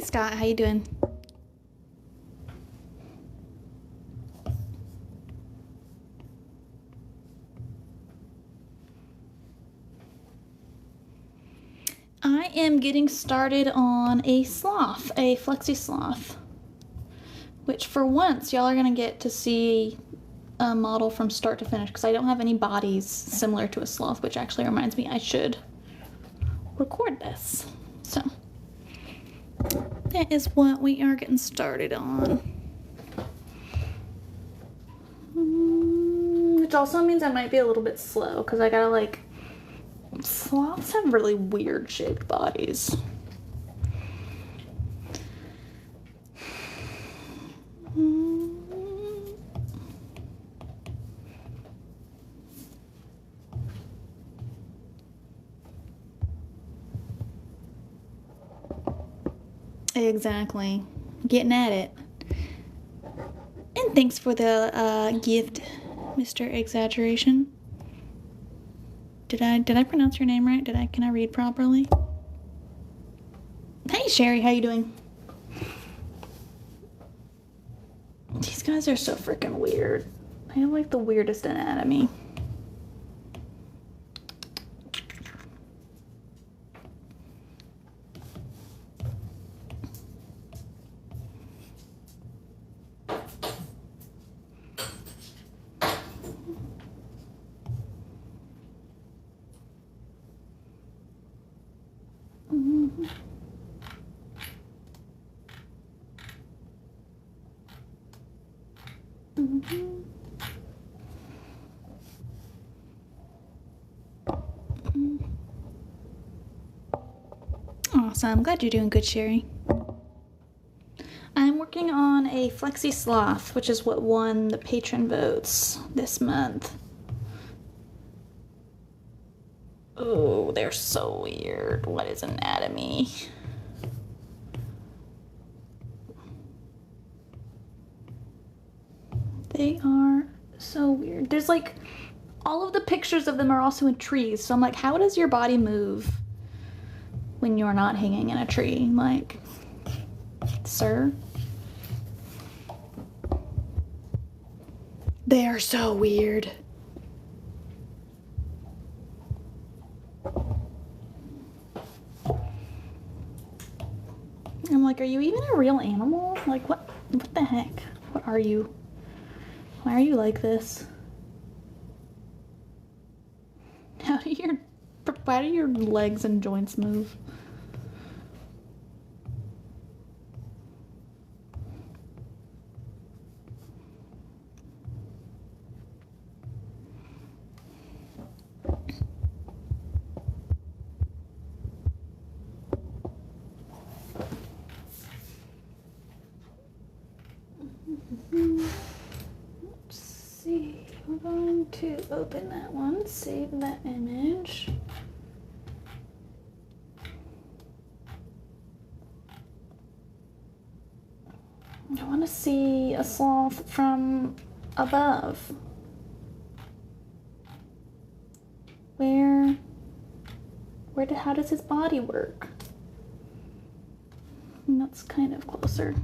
Hey Scott, how you doing? I am getting started on a sloth, a flexi sloth, which for once y'all are gonna get to see a model from start to finish because I don't have any bodies similar to a sloth, which actually reminds me I should record this. So that is what we are getting started on. Which also means I might be a little bit slow because I gotta like, sloths have really weird shaped bodies. Exactly. Getting at it. And thanks for the gift, Mr. Exaggeration. Did I pronounce your name right? Can I read properly? Hey Sherry, how you doing? These guys are so freaking weird. They have like the weirdest anatomy. Awesome. I'm glad you're doing good, Sherry. I'm working on a flexi sloth, which is what won the patron votes this month. Oh, they're so weird. What is anatomy? They are so weird. There's like, all of the pictures of them are also in trees. So I'm like, how does your body move when you're not hanging in a tree? Like, sir? They are so weird. I'm like, are you even a real animal? Like, what the heck? What are you? Why are you like this? Why do your legs and joints move? Let's see. We're going to open that one, save that image. I want to see a sloth from above. How does his body work? And that's kind of closer.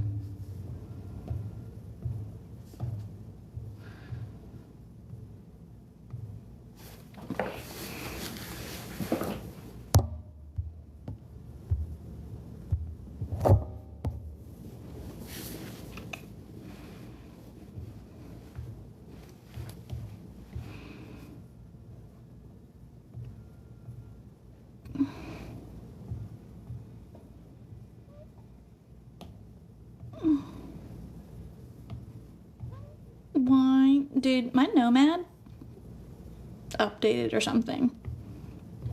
Why? Dude, my Nomad updated or something.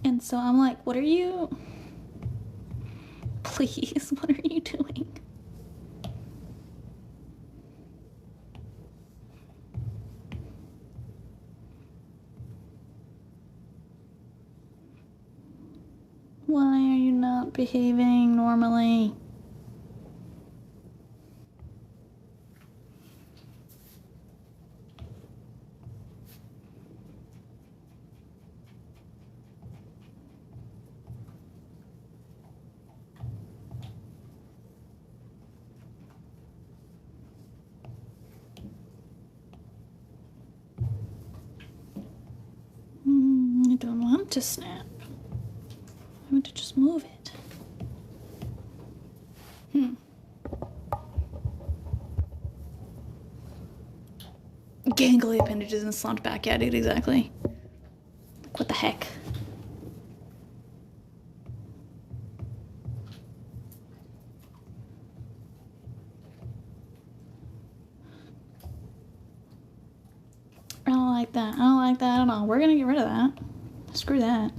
And so I'm like, what are you... Please, what are you doing? Why are you not behaving normally? want to snap. I want to just move it. Gangly appendages and slumped back. Yeah, dude, exactly. Like, what the heck? I don't like that. I don't like that at all. We're gonna get rid of that. Screw that.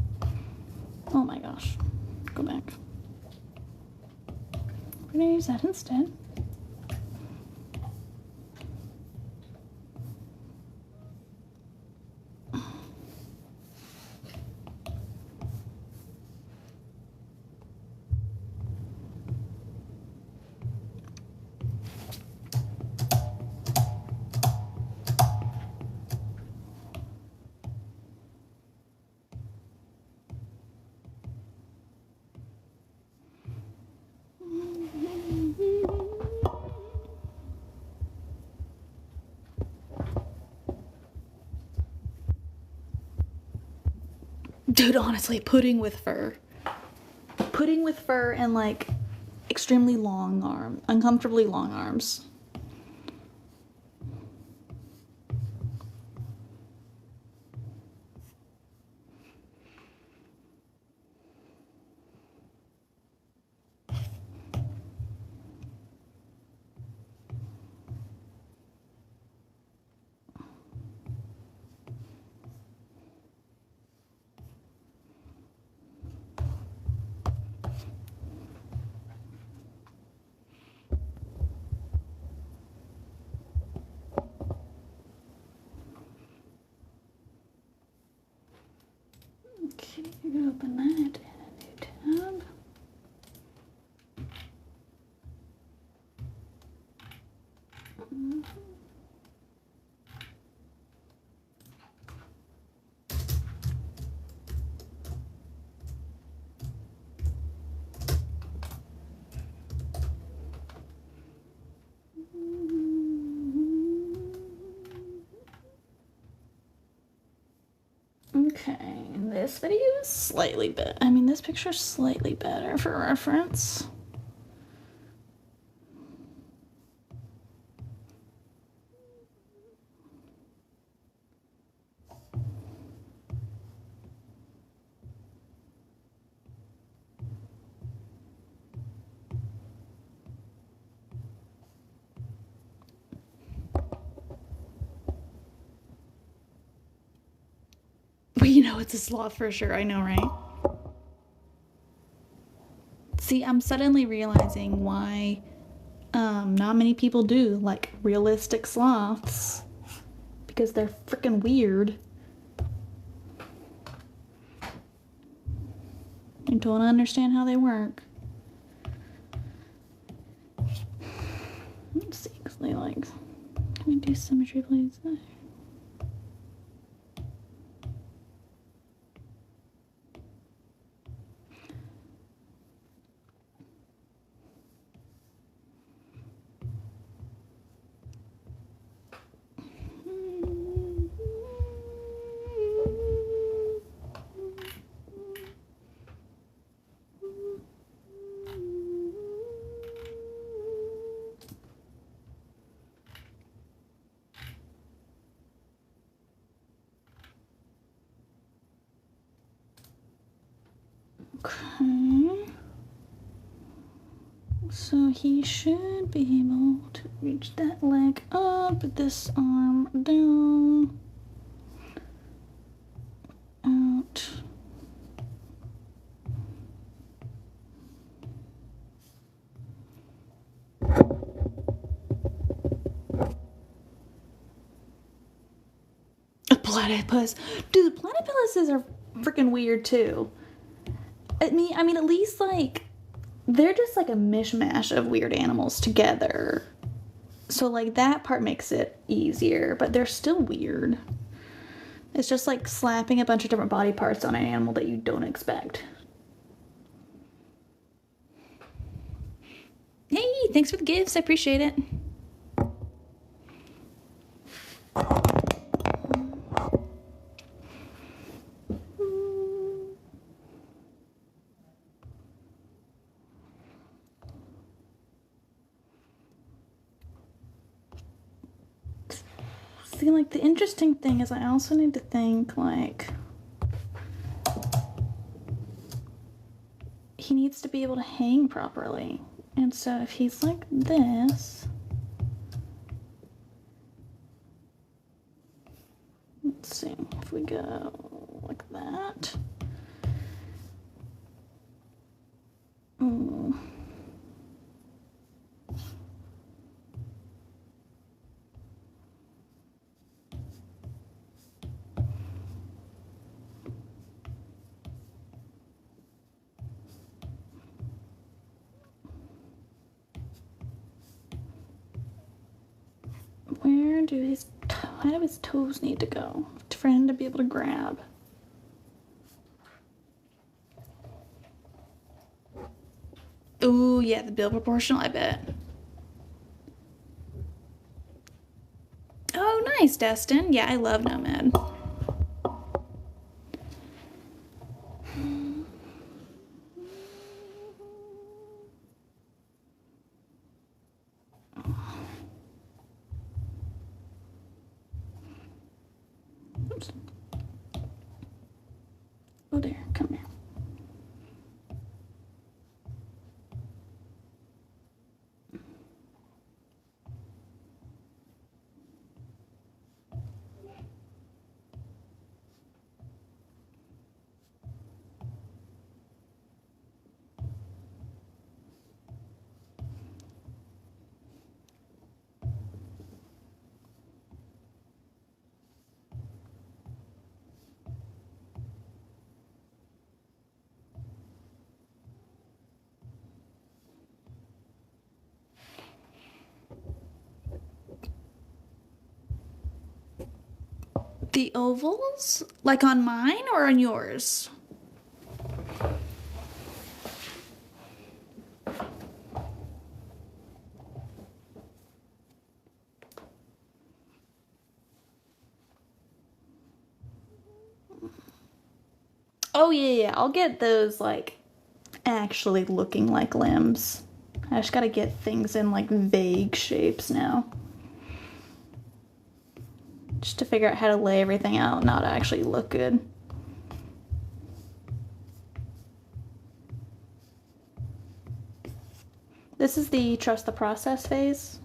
Oh my gosh. Go back. We're gonna use that instead. Dude, honestly, pudding with fur. Pudding with fur and like extremely long arms, uncomfortably long arms. Okay, open that in a new tab. Okay, this video is slightly better. I mean, this picture is slightly better for reference. But you know it's a sloth for sure, I know, right? See, I'm suddenly realizing why not many people do like realistic sloths. Because they're freaking weird. I don't understand how they work. Let's see, because they like, can we do symmetry please? Okay. So he should be able to reach that leg up, this arm down, out. A platypus. Dude, platypuses are freaking weird too. I mean, at least like they're just like a mishmash of weird animals together. So like that part makes it easier, but they're still weird. It's just like slapping a bunch of different body parts on an animal that you don't expect. Hey, thanks for the gifts. I appreciate it. see, like, the interesting thing is I also need to think, like, he needs to be able to hang properly. And so if he's like this, let's see, if we go like that. Ooh. Where do how do his toes need to go for him to be able to grab? Ooh, yeah, the bill proportional, I bet. Oh, nice, Destin. Yeah, I love Nomad. Oops. Oh, there, come here. The ovals? Like on mine or on yours? Oh, yeah, I'll get those, like, actually looking like limbs. I just gotta get things in, like, vague shapes now. Just to figure out how to lay everything out, not to actually look good. This is the trust the process phase.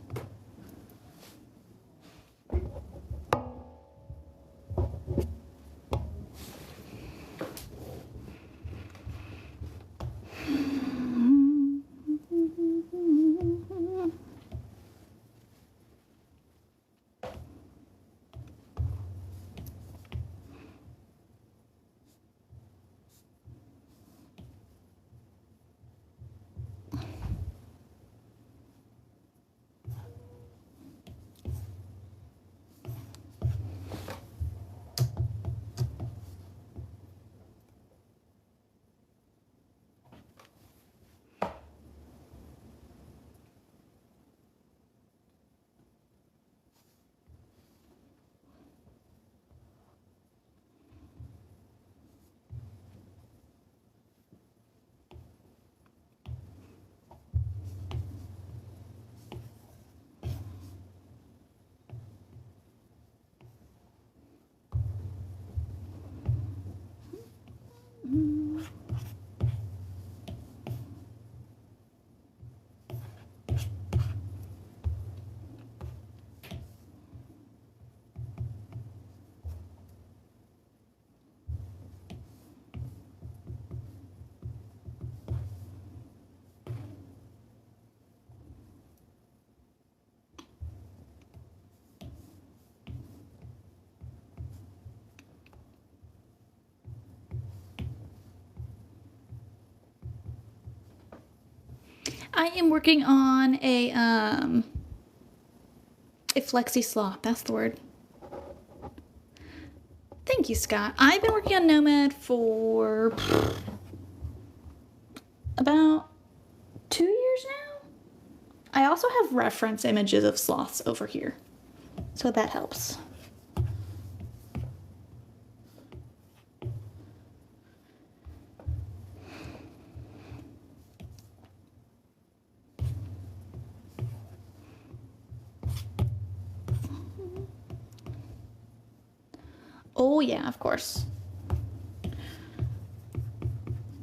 I am working on a flexi sloth. That's the word. Thank you, Scott. I've been working on Nomad for about 2 years now. I also have reference images of sloths over here, so that helps. Oh yeah, of course.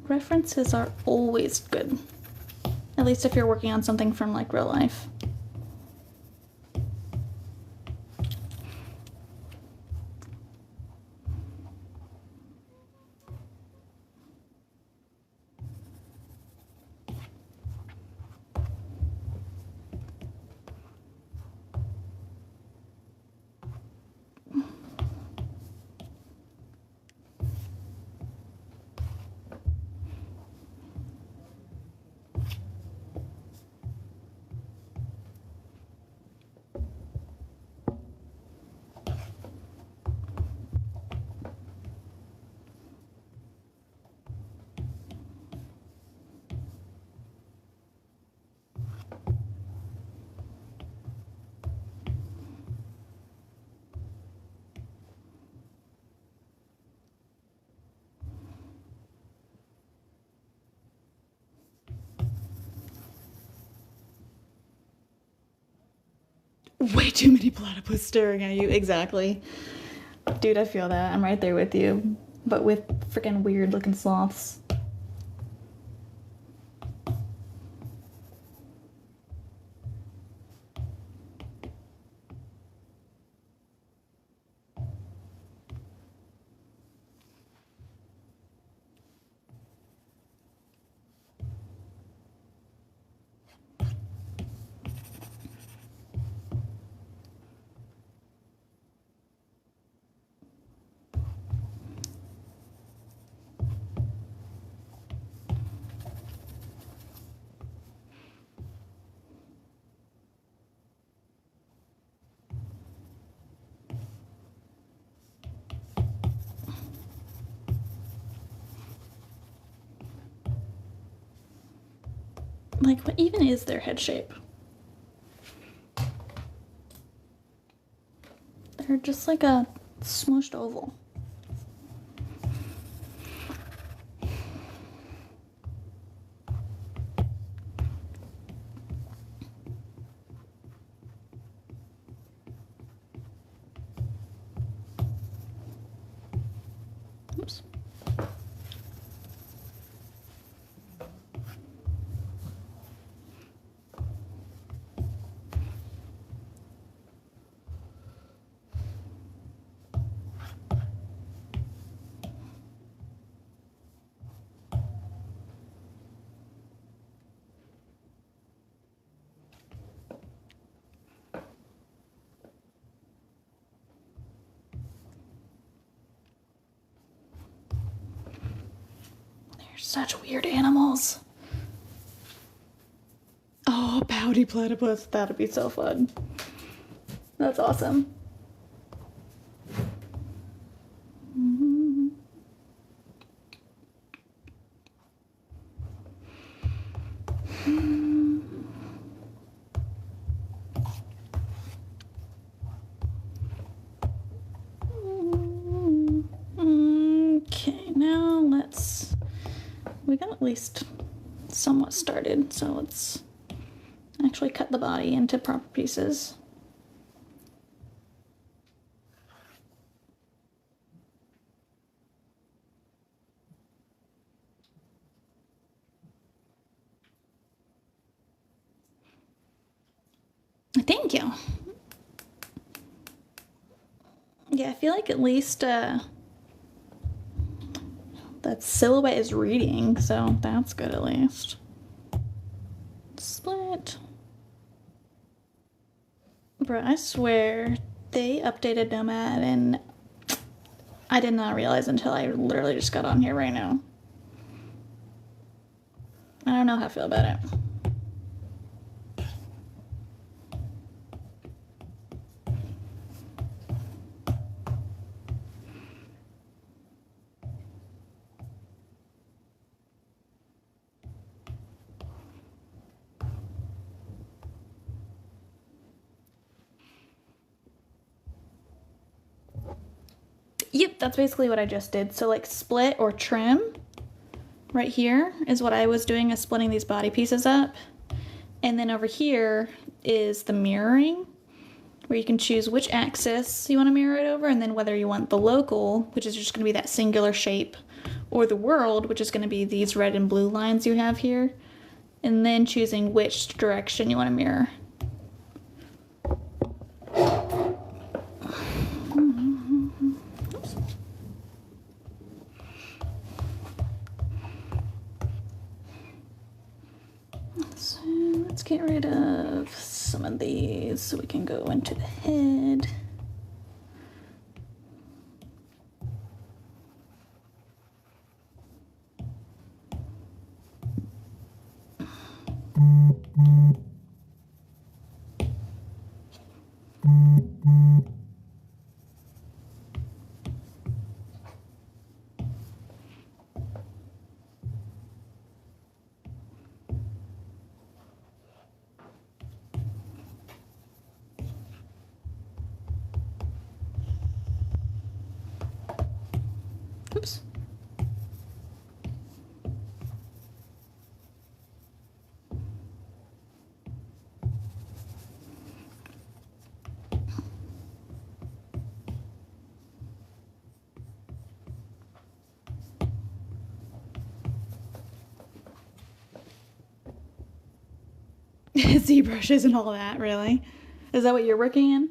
References are always good. At least if you're working on something from like real life. Way too many platypus staring at you. Exactly. Dude, I feel that. I'm right there with you. But with freaking weird looking sloths. Like, what even is their head shape? They're just like a smushed oval. Oops. Such weird animals. Oh, pouty platypus. That'd be so fun. That's awesome. Okay, now we got at least somewhat started, so let's actually cut the body into proper pieces. Thank you. Yeah, I feel like at least that silhouette is reading, so that's good at least. Split. Bro, I swear they updated Nomad and I did not realize until I literally just got on here right now. I don't know how I feel about it. Yep, that's basically what I just did. So like split or trim right here is what I was doing, is splitting these body pieces up. And then over here is the mirroring. where you can choose which axis you want to mirror it over, and then whether you want the local, which is just going to be that singular shape, or the world, which is going to be these red and blue lines you have here, and then choosing which direction you want to mirror. So let's get rid of some of these so we can go into the head. Oops. ZBrush isn't all that, really. Is that what you're working in?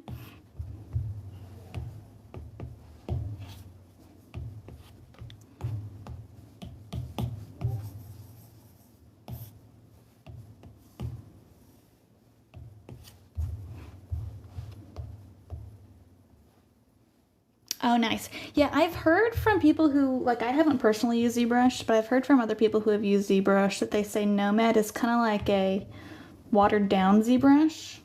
Oh, nice. Yeah, I've heard from people who, like, I haven't personally used ZBrush, but I've heard from other people who have used ZBrush that they say Nomad is kind of like a watered down ZBrush.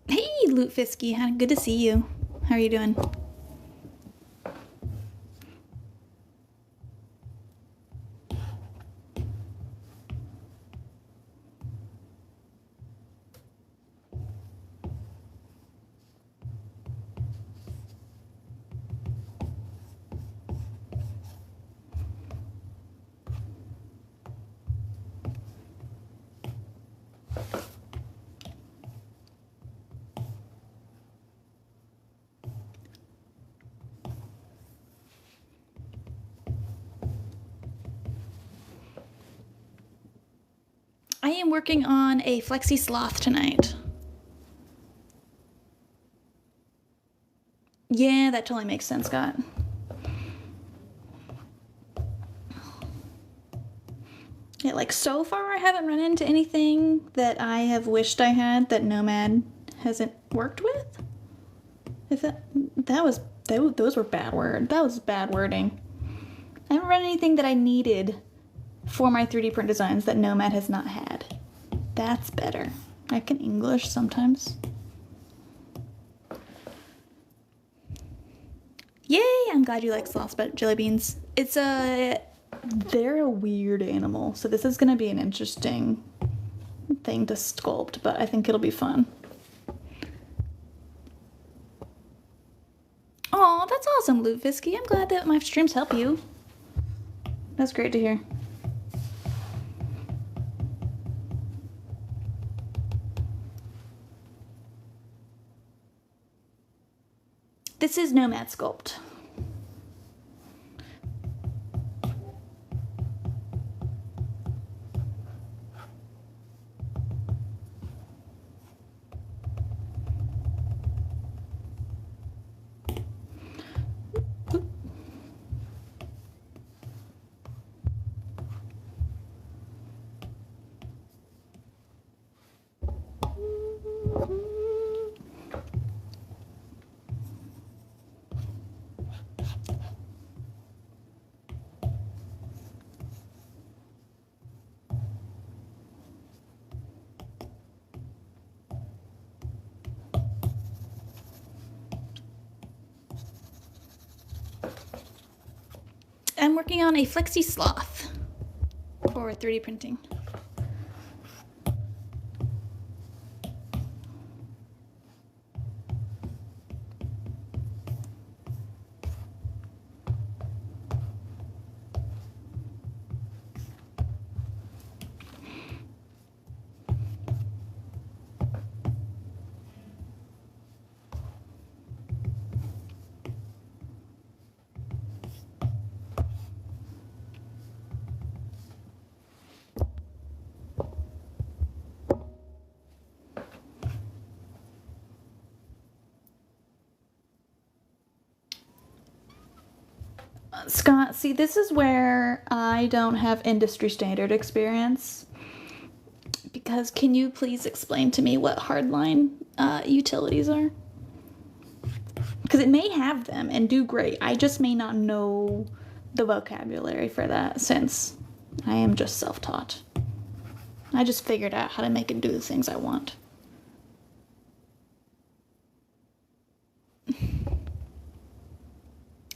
Hey, Lutefisky, good to see you. How are you doing? I am working on a Flexi Sloth tonight. Yeah, that totally makes sense, Scott. Yeah, like so far I haven't run into anything that I have wished I had that Nomad hasn't worked with. If those were bad words. That was bad wording. I haven't run anything that I needed for my 3D print designs that Nomad has not had. That's better. I can English sometimes. Yay! I'm glad you like sloths, but jelly beans. They're a weird animal, so this is gonna be an interesting thing to sculpt, but I think it'll be fun. Aw, that's awesome, Lutefisky. I'm glad that my streams help you. That's great to hear. This is Nomad Sculpt. I'm working on a flexi sloth for 3D printing. Scott, see, this is where I don't have industry standard experience. Because can you please explain to me what hardline utilities are? Because it may have them and do great. I just may not know the vocabulary for that since I am just self-taught. I just figured out how to make it do the things I want.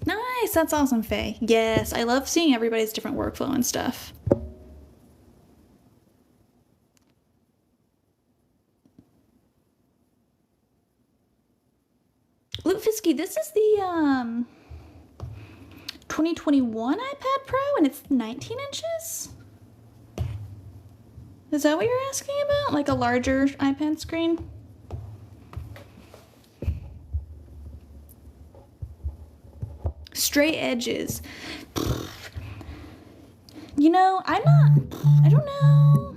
Nice, that's awesome, Faye. Yes, I love seeing everybody's different workflow and stuff. Luke Fiske, this is the 2021 iPad Pro and it's 19 inches? Is that what you're asking about? Like a larger iPad screen? Straight edges. You know, I don't know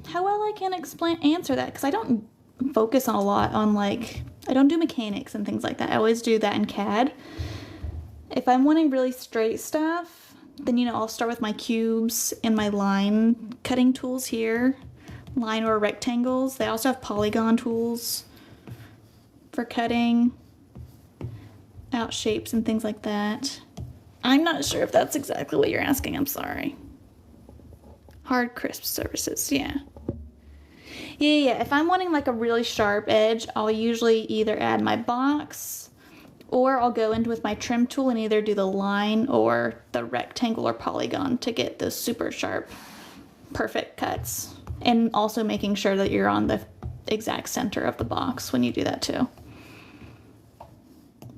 how well I can answer that because I don't focus on a lot on like, I don't do mechanics and things like that. I always do that in CAD. If I'm wanting really straight stuff, then, you know, I'll start with my cubes and my line cutting tools here. Line or rectangles. They also have polygon tools for cutting out shapes and things like that. I'm not sure if that's exactly what you're asking. I'm sorry. Hard crisp surfaces, yeah. Yeah. If I'm wanting like a really sharp edge, I'll usually either add my box or I'll go in with my trim tool and either do the line or the rectangle or polygon to get those super sharp, perfect cuts. And also making sure that you're on the exact center of the box when you do that too.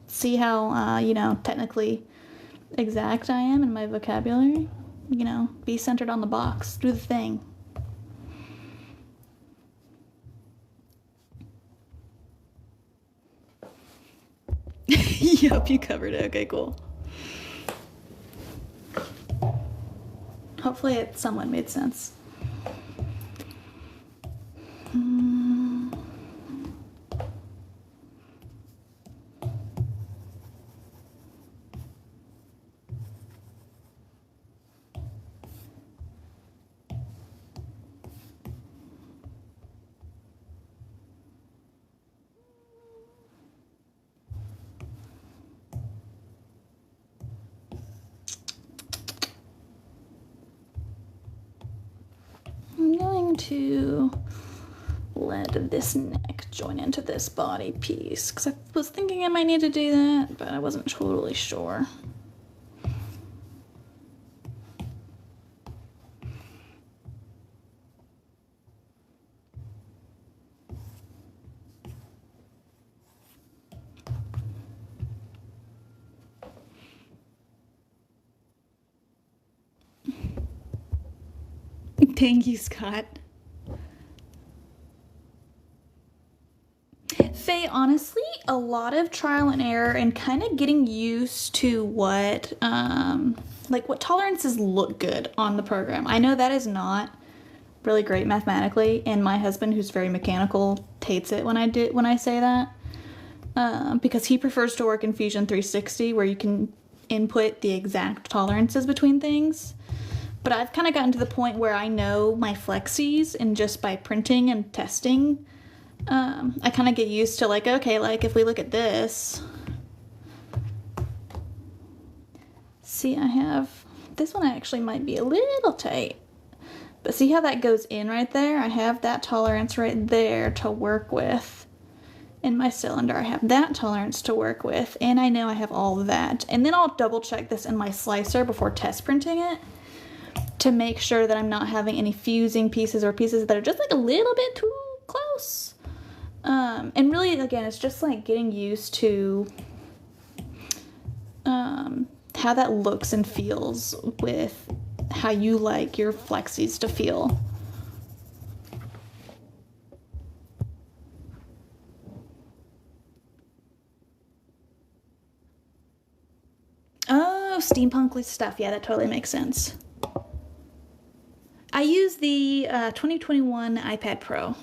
See how, you know, technically exact I am in my vocabulary? You know, be centered on the box. Do the thing. Yup, you covered it. Okay, cool. Hopefully it somewhat made sense. I'm going to let this neck join into this body piece because I was thinking I might need to do that, but I wasn't totally sure. Thank you, Scott. Faye, honestly, a lot of trial and error and kind of getting used to what, like what tolerances look good on the program. I know that is not really great mathematically, and my husband, who's very mechanical, hates it when I say that, because he prefers to work in Fusion 360 where you can input the exact tolerances between things. But I've kind of gotten to the point where I know my flexies, and just by printing and testing, I kind of get used to like, okay, like if we look at this, see, I have, this one actually might be a little tight, but see how that goes in right there? I have that tolerance right there to work with. in my cylinder. I have that tolerance to work with, and I know I have all of that. And then I'll double check this in my slicer before test printing it to make sure that I'm not having any fusing pieces or pieces that are just like a little bit too close. And really, again, it's just like getting used to how that looks and feels with how you like your flexies to feel. Oh, steampunky stuff. Yeah, that totally makes sense. I use the 2021 iPad Pro.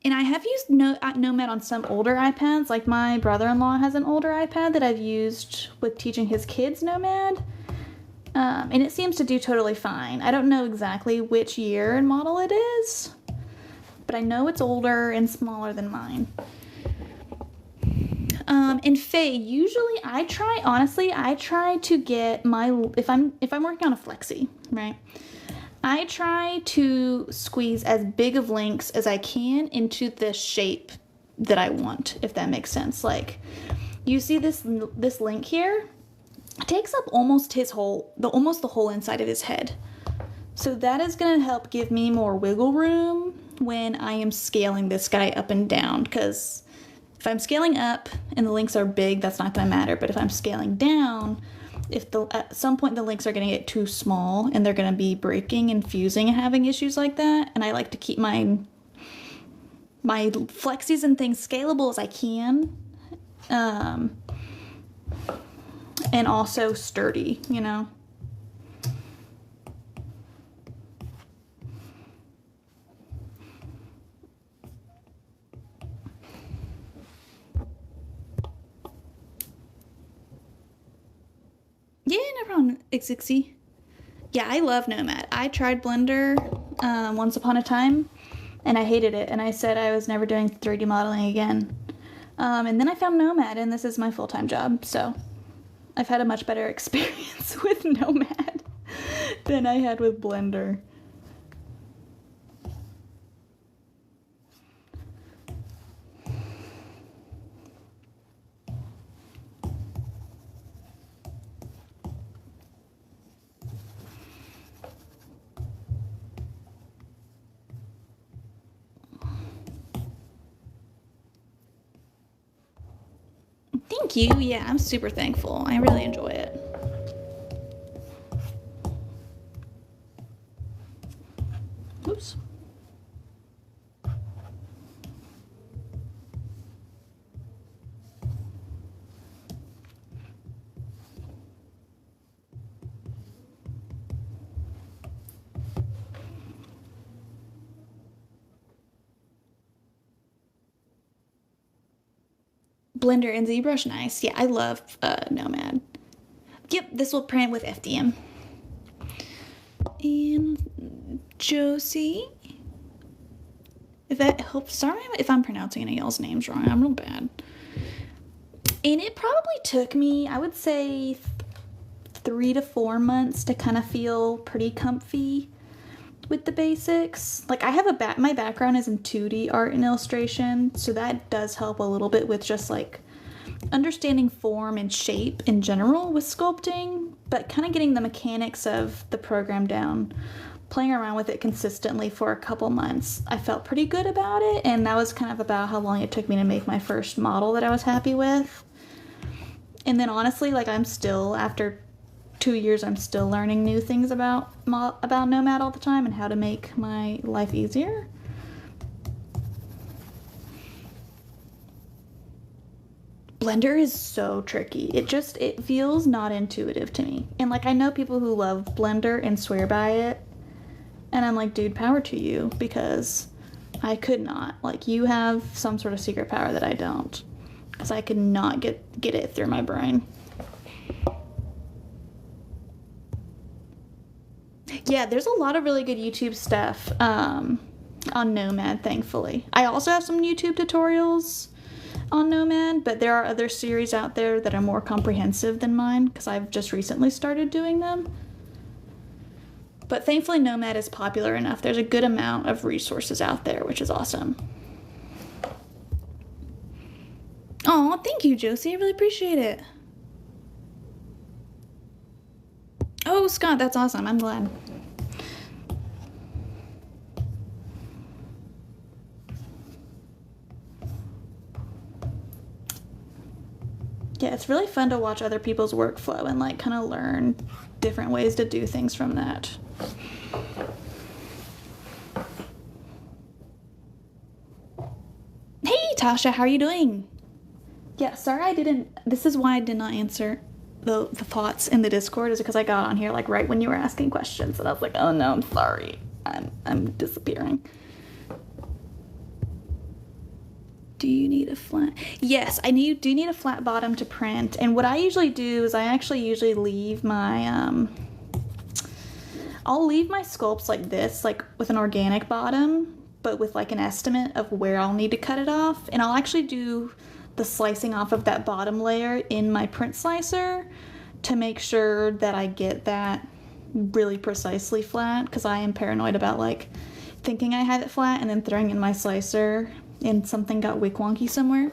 And I have used Nomad on some older iPads. Like my brother-in-law has an older iPad that I've used with teaching his kids Nomad. And it seems to do totally fine. I don't know exactly which year and model it is, but I know it's older and smaller than mine. And Faye, usually I try to get if I'm working on a flexi, right? I try to squeeze as big of links as I can into the shape that I want, if that makes sense. Like, you see this link here? It takes up almost the whole inside of his head. So that is going to help give me more wiggle room when I am scaling this guy up and down, because if I'm scaling up and the links are big, that's not going to matter. But if I'm scaling down, at some point the links are going to get too small and they're going to be breaking and fusing and having issues like that. And I like to keep my flexies and things scalable as I can, and also sturdy, you know. Yeah, no problem, Ixixi. Yeah, I love Nomad. I tried Blender once upon a time, and I hated it, and I said I was never doing 3D modeling again. And then I found Nomad, and this is my full-time job, so I've had a much better experience with Nomad than I had with Blender. Thank you. Yeah, I'm super thankful. I really enjoy it. Oops. Blender and ZBrush, nice. Yeah, I love Nomad. Yep, this will print with FDM. And Josie, if that helps. Sorry if I'm pronouncing any of y'all's names wrong. I'm real bad. And it probably took me, I would say, 3 to 4 months to kind of feel pretty comfy with the basics. Like, I have my background is in 2D art and illustration, so that does help a little bit with just like understanding form and shape in general with sculpting, but kind of getting the mechanics of the program down, playing around with it consistently for a couple months, I felt pretty good about it. And that was kind of about how long it took me to make my first model that I was happy with. And then honestly, like, I'm still, after 2 years, I'm still learning new things about Nomad all the time and how to make my life easier. Blender is so tricky. It feels not intuitive to me. And like, I know people who love Blender and swear by it, and I'm like, dude, power to you, because I could not. Like, you have some sort of secret power that I don't, because I could not get it through my brain. Yeah, there's a lot of really good YouTube stuff on Nomad, thankfully. I also have some YouTube tutorials on Nomad, but there are other series out there that are more comprehensive than mine, because I've just recently started doing them. But thankfully Nomad is popular enough. There's a good amount of resources out there, which is awesome. Oh, thank you, Josie. I really appreciate it. Oh, Scott, that's awesome. I'm glad. Yeah, it's really fun to watch other people's workflow and like kind of learn different ways to do things from that. Hey, Tasha, how are you doing? Yeah, sorry I didn't. This is why I did not answer the thoughts in the Discord, is because I got on here like right when you were asking questions, and I was like, oh no, I'm sorry, I'm disappearing. Do you need a flat? Yes, do need a flat bottom to print. And what I usually do is I actually usually leave my I'll leave my sculpts like this, like with an organic bottom, but with like an estimate of where I'll need to cut it off. And I'll actually do the slicing off of that bottom layer in my print slicer to make sure that I get that really precisely flat, because I am paranoid about like thinking I have it flat and then throwing in my slicer and something got wick wonky somewhere.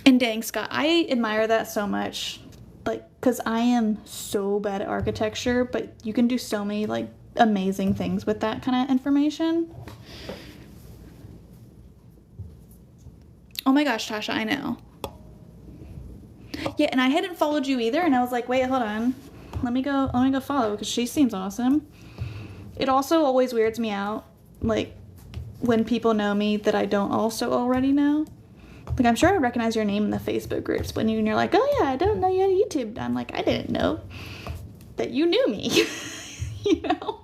And dang, Scott, I admire that so much, like, because I am so bad at architecture, but you can do so many like amazing things with that kind of information. Oh my gosh, Tasha, I know. Yeah, and I hadn't followed you either, and I was like, wait, hold on. Let me go follow, because she seems awesome. It also always weirds me out, like, when people know me that I don't also already know. Like, I'm sure I recognize your name in the Facebook groups, but you're like, oh yeah, I don't know you on YouTube. I'm like, I didn't know that you knew me, you know?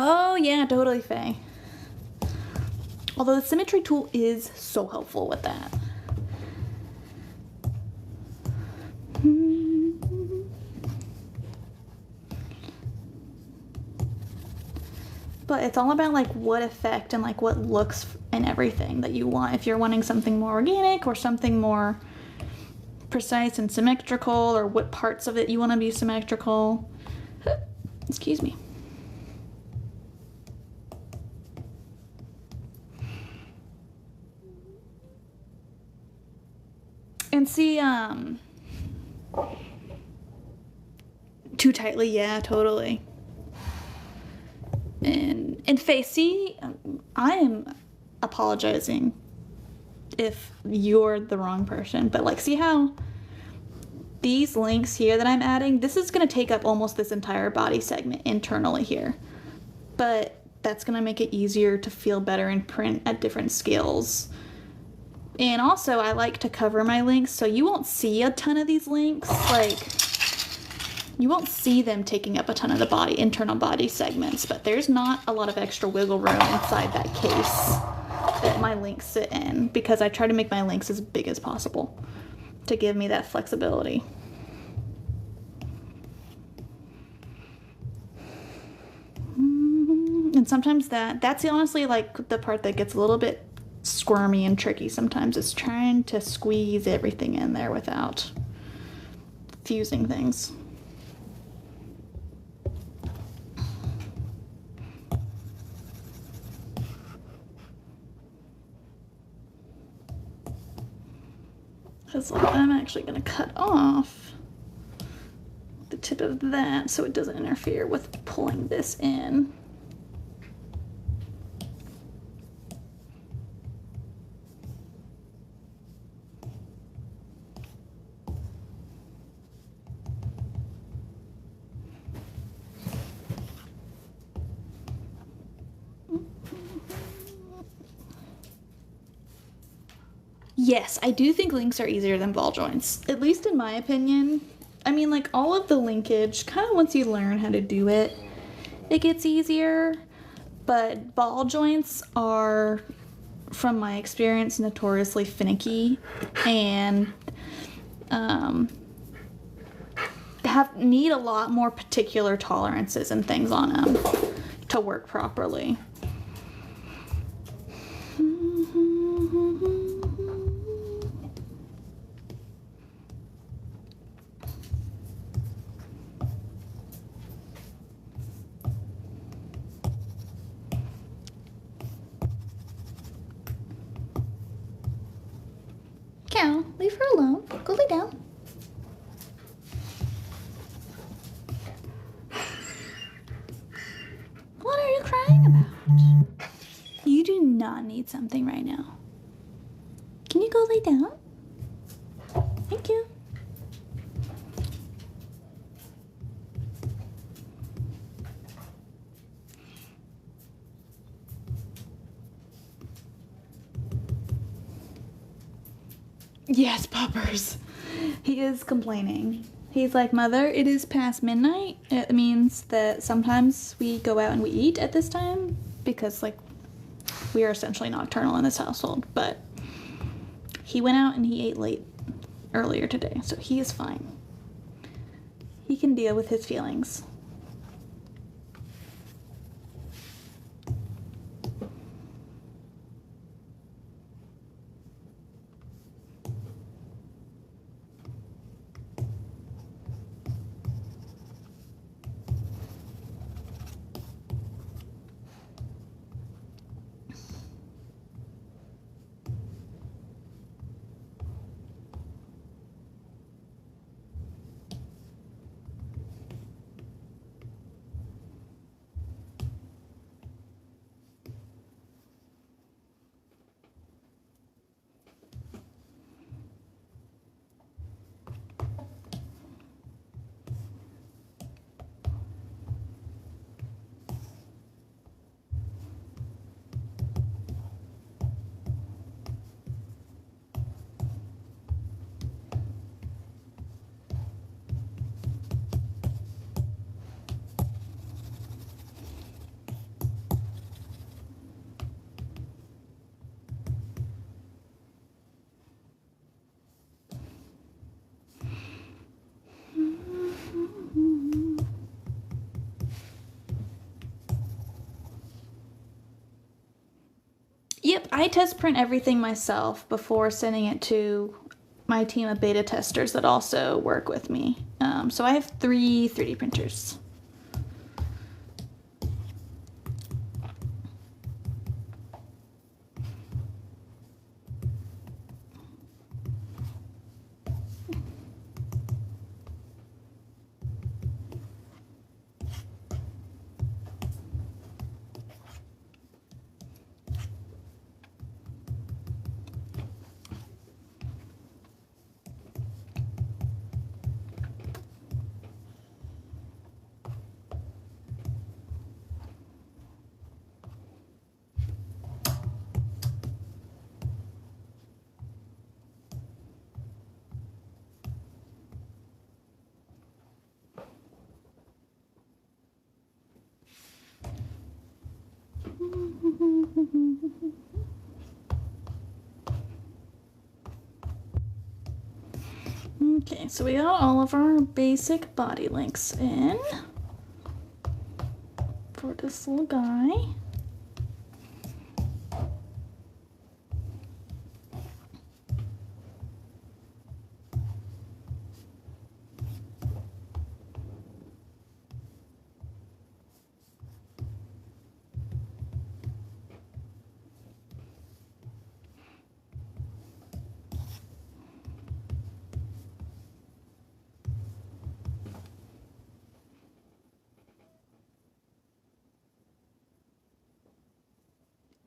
Oh yeah, totally, Faye. Although the symmetry tool is so helpful with that. But it's all about like what effect and like what looks and everything that you want. If you're wanting something more organic or something more precise and symmetrical, or what parts of it you want to be symmetrical. Excuse me. And see, too tightly, yeah, totally. And Faye, see, I am apologizing if you're the wrong person, but like, see how these links here that I'm adding, this is going to take up almost this entire body segment internally here, but that's going to make it easier to feel better in print at different scales. And also, I like to cover my links, so you won't see a ton of these links, like, you won't see them taking up a ton of the internal body segments, but there's not a lot of extra wiggle room inside that case that my links sit in, because I try to make my links as big as possible to give me that flexibility. And sometimes that's honestly like the part that gets a little bit squirmy and tricky sometimes, is trying to squeeze everything in there without fusing things. Because I'm actually going to cut off the tip of that so it doesn't interfere with pulling this in. Yes, I do think links are easier than ball joints, at least in my opinion. I mean, like, all of the linkage, kind of once you learn how to do it, it gets easier. But ball joints are, from my experience, notoriously finicky and need a lot more particular tolerances and things on them to work properly. Now, leave her alone. Go lay down. What are you crying about? You do not need something right now. Can you go lay down? Thank you. Yes, Puppers. He is complaining. He's like, Mother, it is past midnight. It means that sometimes we go out and we eat at this time because, like, we are essentially nocturnal in this household. But he went out and he ate late earlier today, so he is fine. He can deal with his feelings. Yep, I test print everything myself before sending it to my team of beta testers that also work with me. So I have 3 3D printers. Okay, so we got all of our basic body links in for this little guy.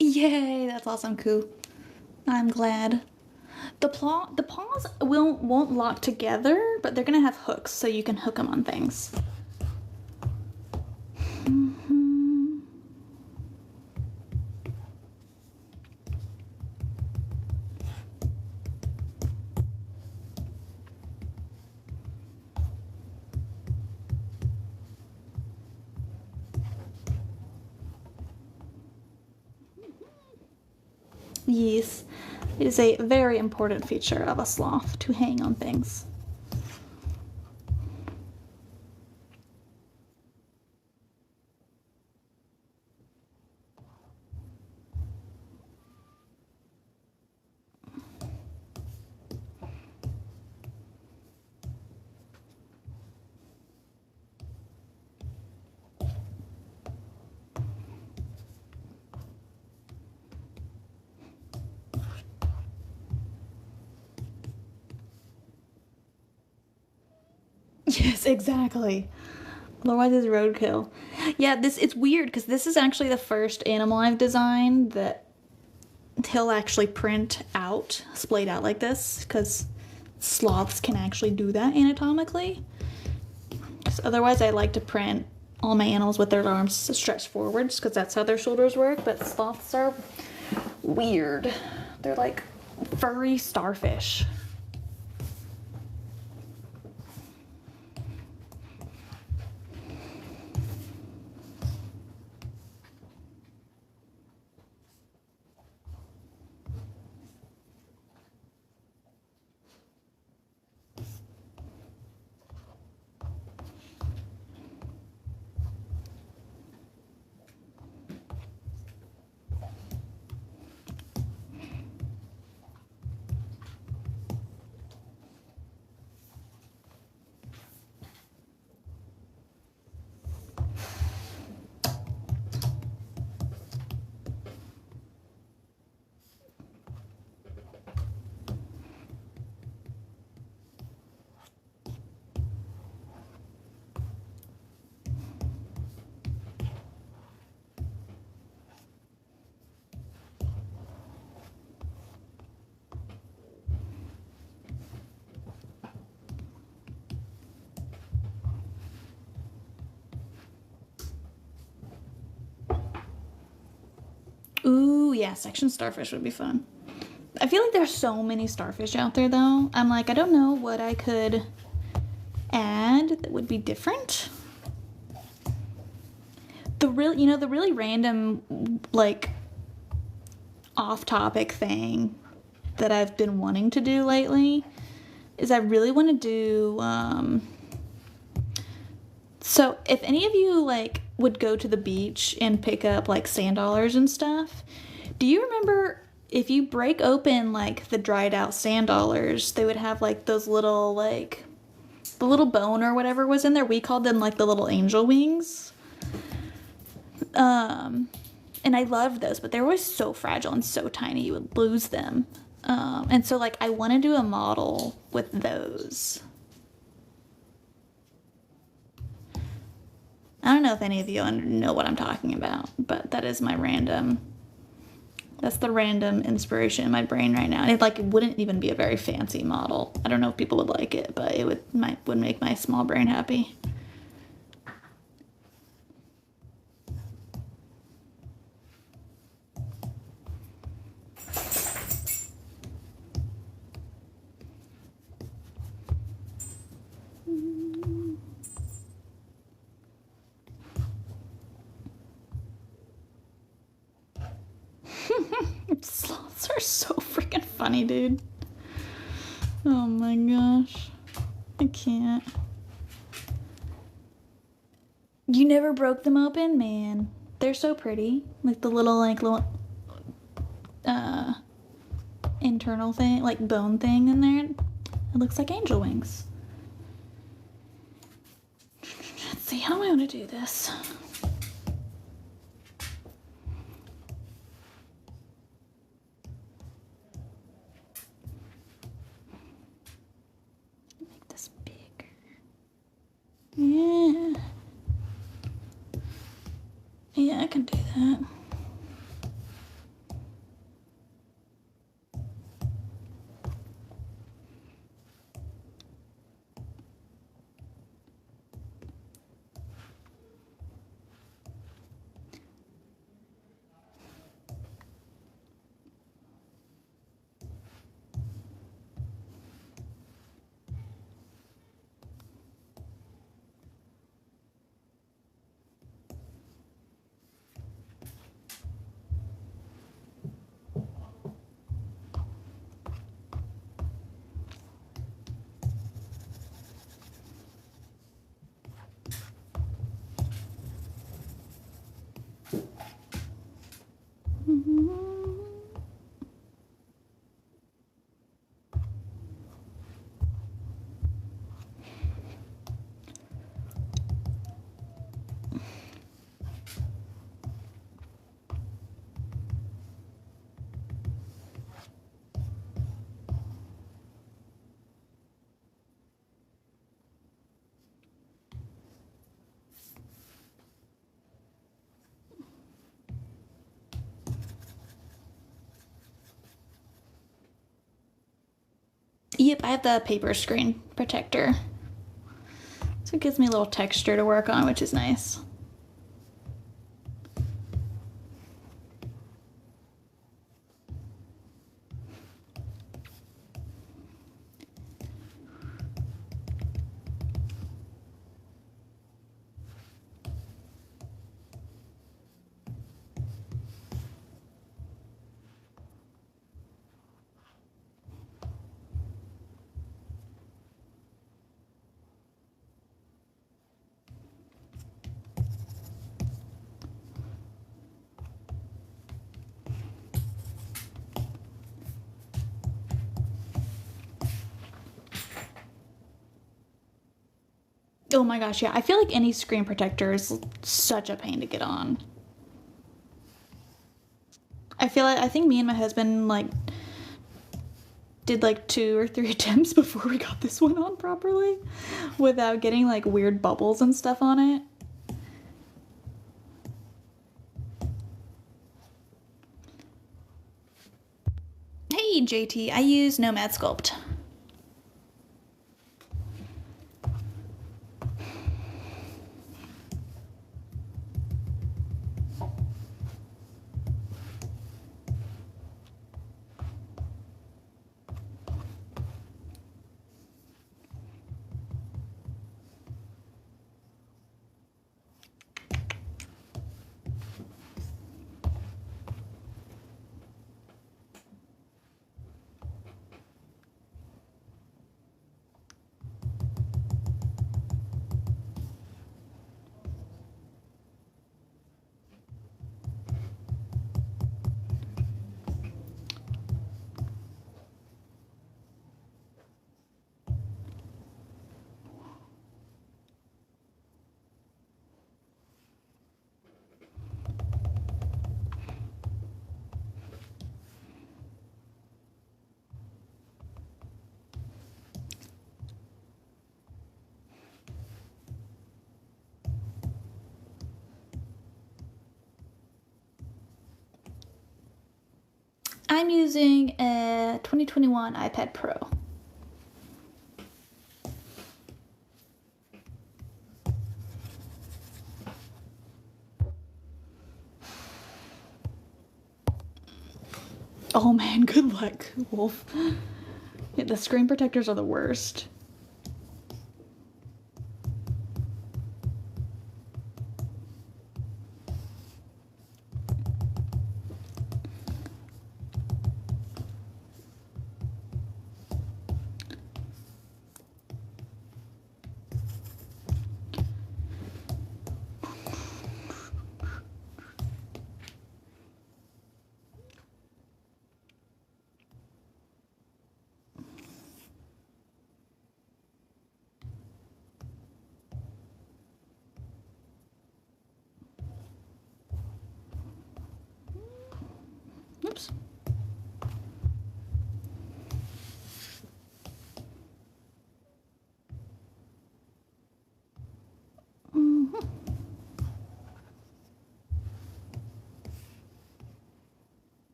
Yay, that's awesome, Koo. I'm glad. The paws won't lock together, but they're gonna have hooks so you can hook them on things. Yes, it is a very important feature of a sloth to hang on things. Yes, exactly. Otherwise it's roadkill. Yeah, it's weird because this is actually the first animal I've designed that he'll actually print out, splayed out like this, because sloths can actually do that anatomically. 'Cause otherwise I like to print all my animals with their arms stretched forwards because that's how their shoulders work, but sloths are weird. They're like furry starfish. Ooh, yeah, section starfish would be fun. I feel like there's so many starfish out there though. I'm like, I don't know what I could add that would be different. The really random, like, off-topic thing that I've been wanting to do lately is I really want to do, so if any of you, like, would go to the beach and pick up, like, sand dollars and stuff, do you remember if you break open, like, the dried out sand dollars, they would have, like, those little, like, the little bone or whatever was in there? We called them, like, the little angel wings. And I loved those, but they were always so fragile and so tiny you would lose them. And so, like, I want to do a model with those. I don't know if any of you know what I'm talking about, but that is that's the random inspiration in my brain right now. And it wouldn't even be a very fancy model. I don't know if people would like it, but it would make my small brain happy. Sloths are so freaking funny, dude. Oh my gosh. I can't. You never broke them open? Man, they're so pretty. Like the little internal thing, like bone thing in there. It looks like angel wings. Let's see, how am I gonna do this? Make this bigger. Yeah. Yeah, I can do that. Yep, I have the paper screen protector. So it gives me a little texture to work on, which is nice. Oh my gosh, yeah. I feel like any screen protector is such a pain to get on. I think me and my husband like did like 2 or 3 attempts before we got this one on properly without getting like weird bubbles and stuff on it. Hey JT, I use Nomad Sculpt. I'm using a 2021 iPad Pro. Oh man, good luck, Wolf. Yeah, the screen protectors are the worst. Oops.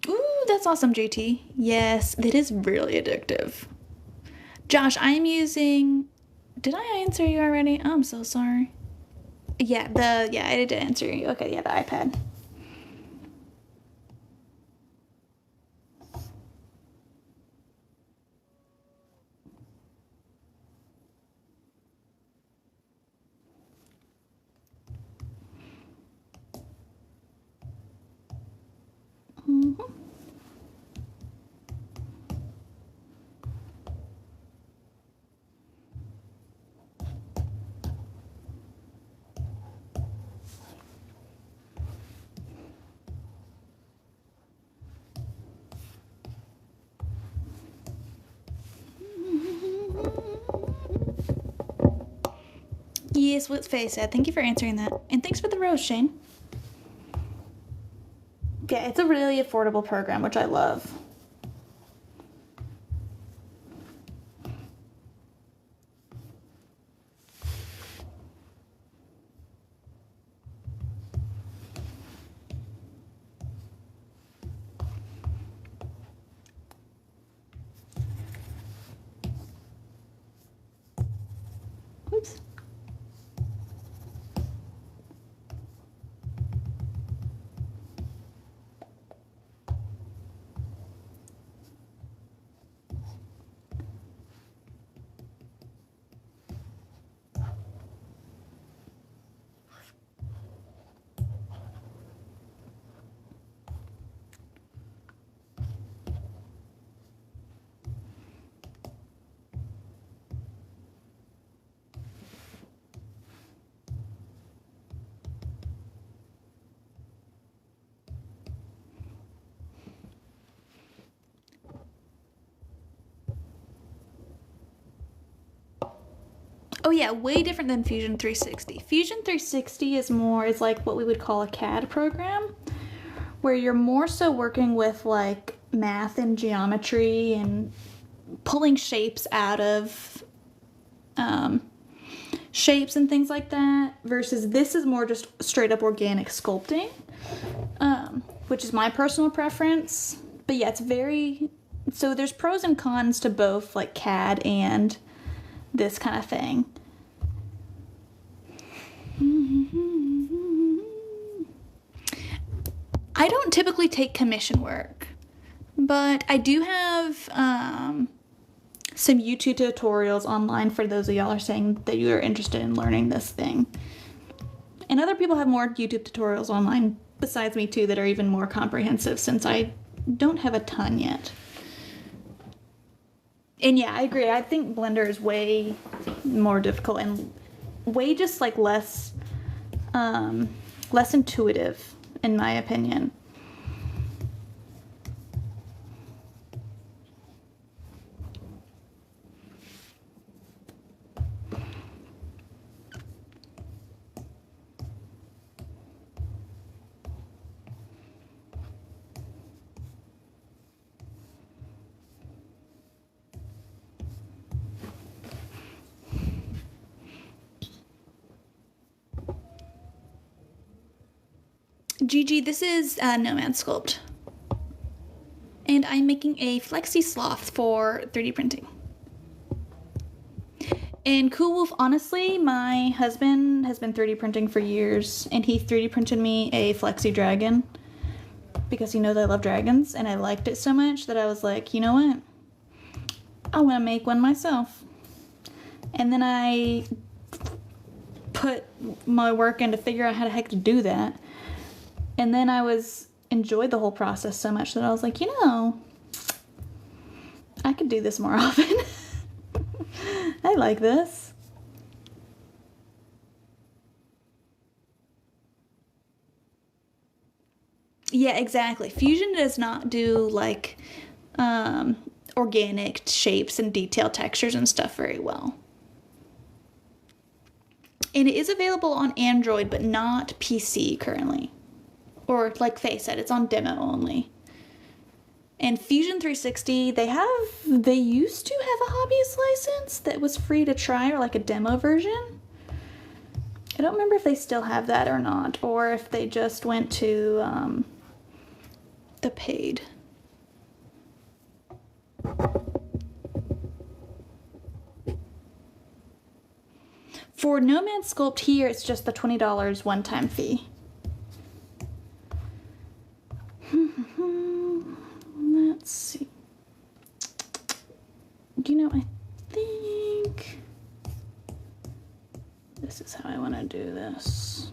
Ooh, that's awesome, JT. Yes, it is really addictive. Josh, I'm using. Did I answer you already? I'm so sorry. Yeah, I did answer you. Okay, yeah, the iPad. Yes, what's Faye said. Thank you for answering that. And thanks for the rose, Shane. Yeah, it's a really affordable program, which I love. Oh yeah, way different than Fusion 360. Fusion 360 is like what we would call a CAD program, where you're more so working with like math and geometry and pulling shapes out of shapes and things like that, versus this is more just straight up organic sculpting, which is my personal preference. But yeah, it's very, so there's pros and cons to both like CAD and this kind of thing. I don't typically take commission work, but I do have some YouTube tutorials online for those of y'all are saying that you are interested in learning this thing. And other people have more YouTube tutorials online besides me too that are even more comprehensive, since I don't have a ton yet. And yeah, I agree. I think Blender is way more difficult and way just like less intuitive, in my opinion. GG, this is Nomad Sculpt. And I'm making a flexi sloth for 3D printing. And Cool Wolf, honestly, my husband has been 3D printing for years, and he 3D printed me a flexi dragon because he knows I love dragons, and I liked it so much that I was like, you know what? I want to make one myself. And then I put my work in to figure out how the heck to do that. And then I enjoyed the whole process so much that I was like, you know, I could do this more often. I like this. Yeah, exactly. Fusion does not do like organic shapes and detailed textures and stuff very well. And it is available on Android, but not PC currently. Or like Faye said, it's on demo only. And Fusion 360, they used to have a hobbyist license that was free to try, or like a demo version. I don't remember if they still have that or not, or if they just went to the paid. For Nomad Sculpt here, it's just the $20 one-time fee. Let's see. You know, I think this is how I want to do this.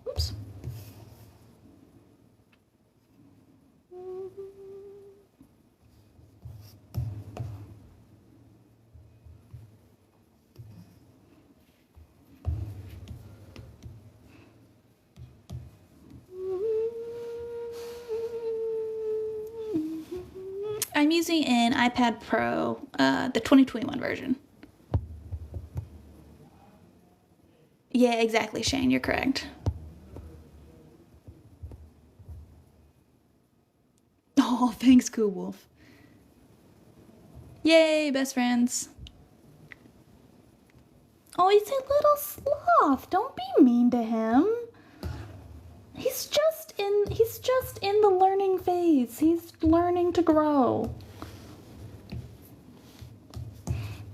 Oops. I'm using an iPad Pro, the 2021 version. Yeah, exactly, Shane, you're correct. Oh, thanks, Cool Wolf. Yay, best friends. Oh, he's a little sloth. Don't be mean to him. He's just in the learning phase. He's learning to grow.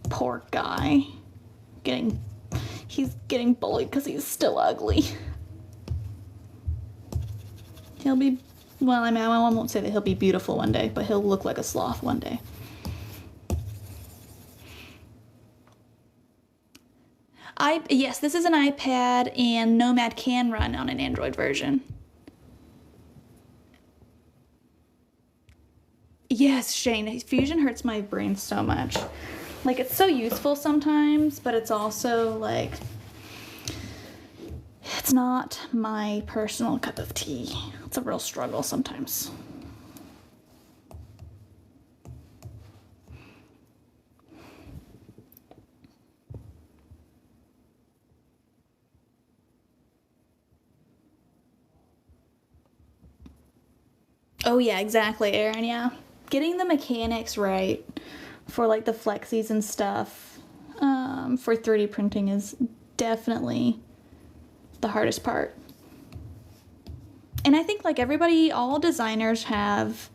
Poor guy. He's getting bullied because he's still ugly. He'll be, well, I mean, I won't say that he'll be beautiful one day, but he'll look like a sloth one day. Yes, this is an iPad, and Nomad can run on an Android version. Yes, Shane, Fusion hurts my brain so much. Like, it's so useful sometimes, but it's also, like, it's not my personal cup of tea. It's a real struggle sometimes. Oh yeah, exactly, Aaron, yeah. Getting the mechanics right for like the flexies and stuff for 3D printing is definitely the hardest part. And I think like everybody, all designers have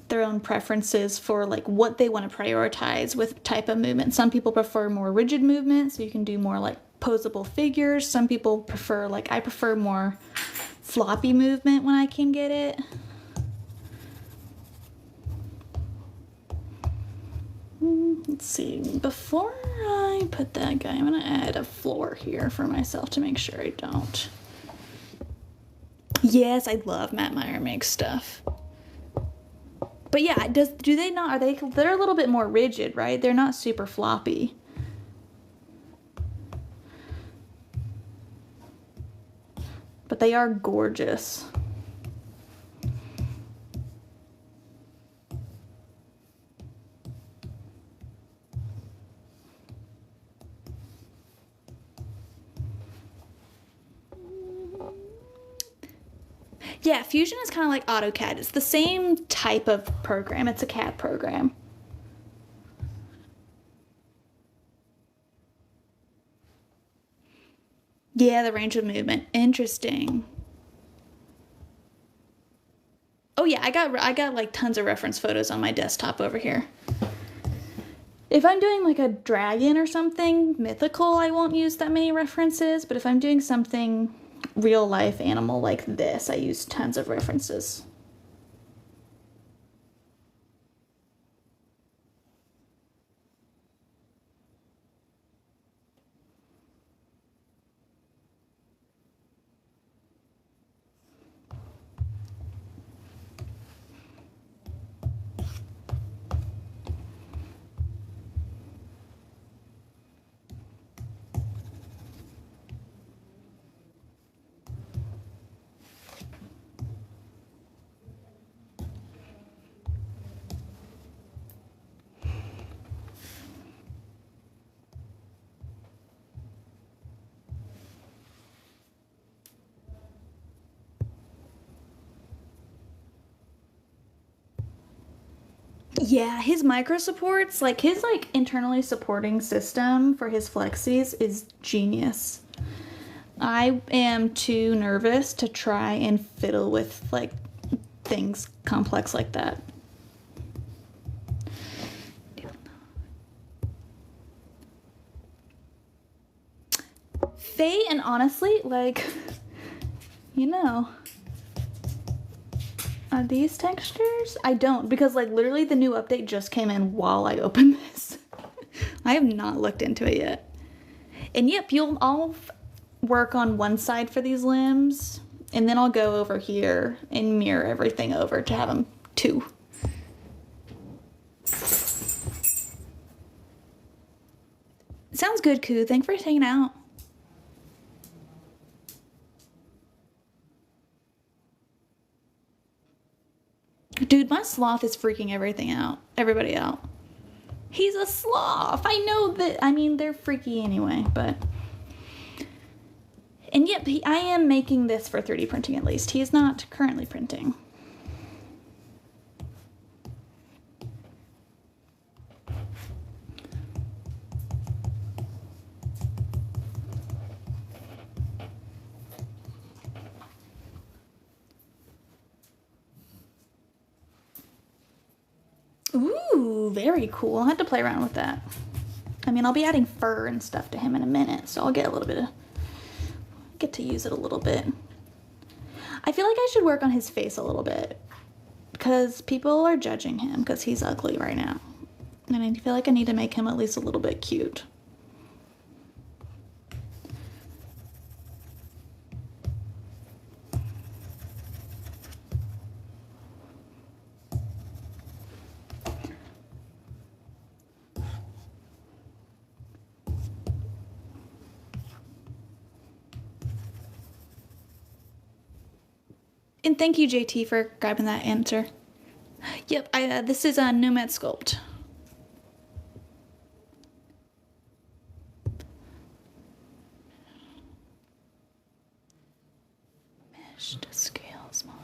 their own preferences for like what they want to prioritize with type of movement. Some people prefer more rigid movement, so you can do more like posable figures. Some people prefer, like I prefer more floppy movement when I can get it. Let's see, before I put that guy, I'm gonna add a floor here for myself to make sure I don't. Yes, I love Matt Meyer makes stuff. But yeah, do they not, they're a little bit more rigid, right? They're not super floppy. But they are gorgeous. Yeah, Fusion is kind of like AutoCAD. It's the same type of program. It's a CAD program. Yeah, the range of movement. Interesting. Oh yeah, I got like tons of reference photos on my desktop over here. If I'm doing like a dragon or something mythical, I won't use that many references, but if I'm doing something real life animal like this, I use tons of references. Yeah, his micro supports, like his like internally supporting system for his flexies is genius. I am too nervous to try and fiddle with like things complex like that. Faye, and honestly, like, you know, are these textures? I don't, because like literally the new update just came in while I opened this. I have not looked into it yet. And yep, I'll work on one side for these limbs, and then I'll go over here and mirror everything over to have them two. Sounds good, Koo. Thanks for hanging out. Dude, my sloth is freaking everybody out. He's a sloth. I know that, I mean, they're freaky anyway, but. And yep, I am making this for 3D printing at least. He is not currently printing. Ooh, very cool. I'll have to play around with that. I mean, I'll be adding fur and stuff to him in a minute, so I'll get to use it a little bit. I feel like I should work on his face a little bit, because people are judging him because he's ugly right now. And I feel like I need to make him at least a little bit cute. And thank you, JT, for grabbing that answer. Yep, this is a Nomad Sculpt. Mesh to scale small.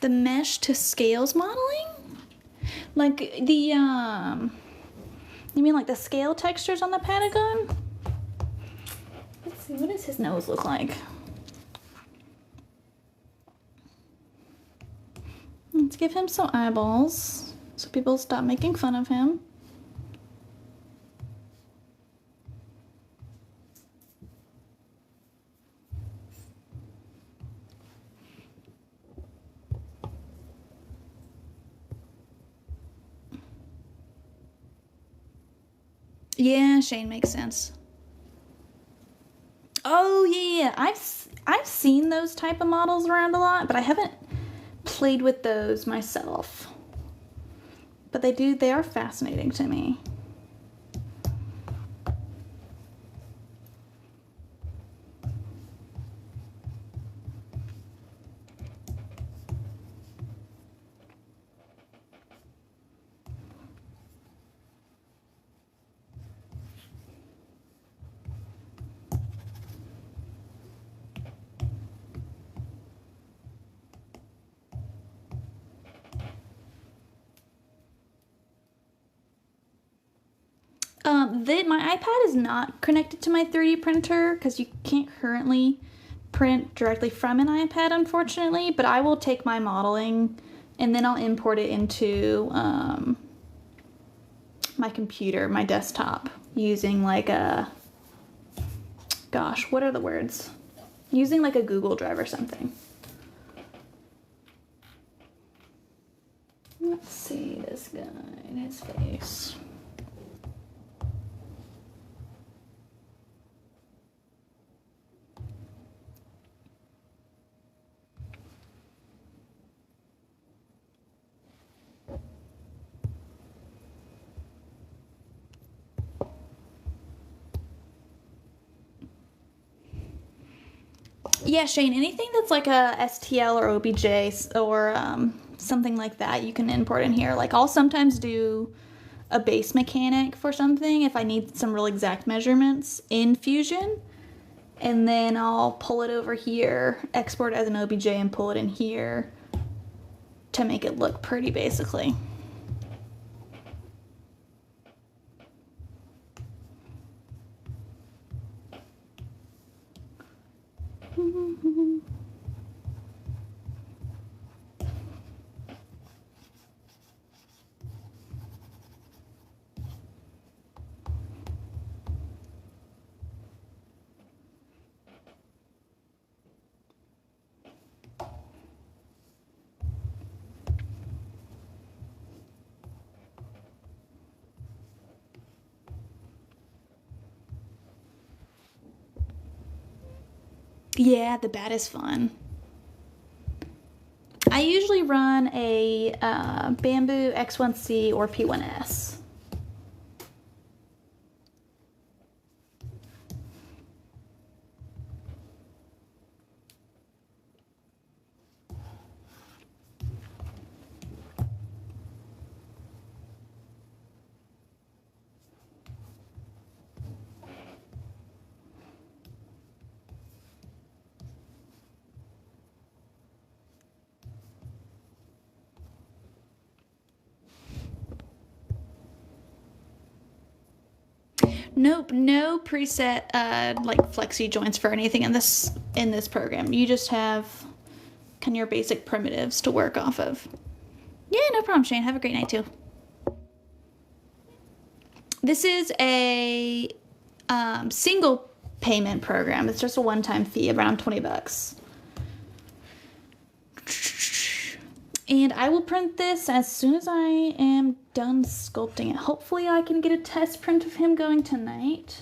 the mesh to scales modeling? Like the, you mean like the scale textures on the Patagon? Let's see, what does his nose look like? Let's give him some eyeballs so people stop making fun of him. Yeah, Shane, makes sense. Oh yeah, I've seen those type of models around a lot, but I haven't played with those myself. But they are fascinating to me. My iPad is not connected to my 3D printer because you can't currently print directly from an iPad, unfortunately, but I will take my modeling and then I'll import it into my computer, my desktop, using like a, gosh, what are the words? Using like a Google Drive or something. Let's see this guy and his face. Yeah, Shane, anything that's like a STL or OBJ or something like that, you can import in here. Like I'll sometimes do a base mechanic for something if I need some real exact measurements in Fusion. And then I'll pull it over here, export as an OBJ and pull it in here to make it look pretty, basically. Yeah, the bat is fun. I usually run a Bamboo X1C or P1S. Nope, no preset like flexi joints for anything in this program. You just have kind of your basic primitives to work off of. Yeah, no problem, Shane. Have a great night too. This is a single payment program. It's just a one-time fee, around 20 bucks. And I will print this as soon as I am done sculpting it. Hopefully I can get a test print of him going tonight.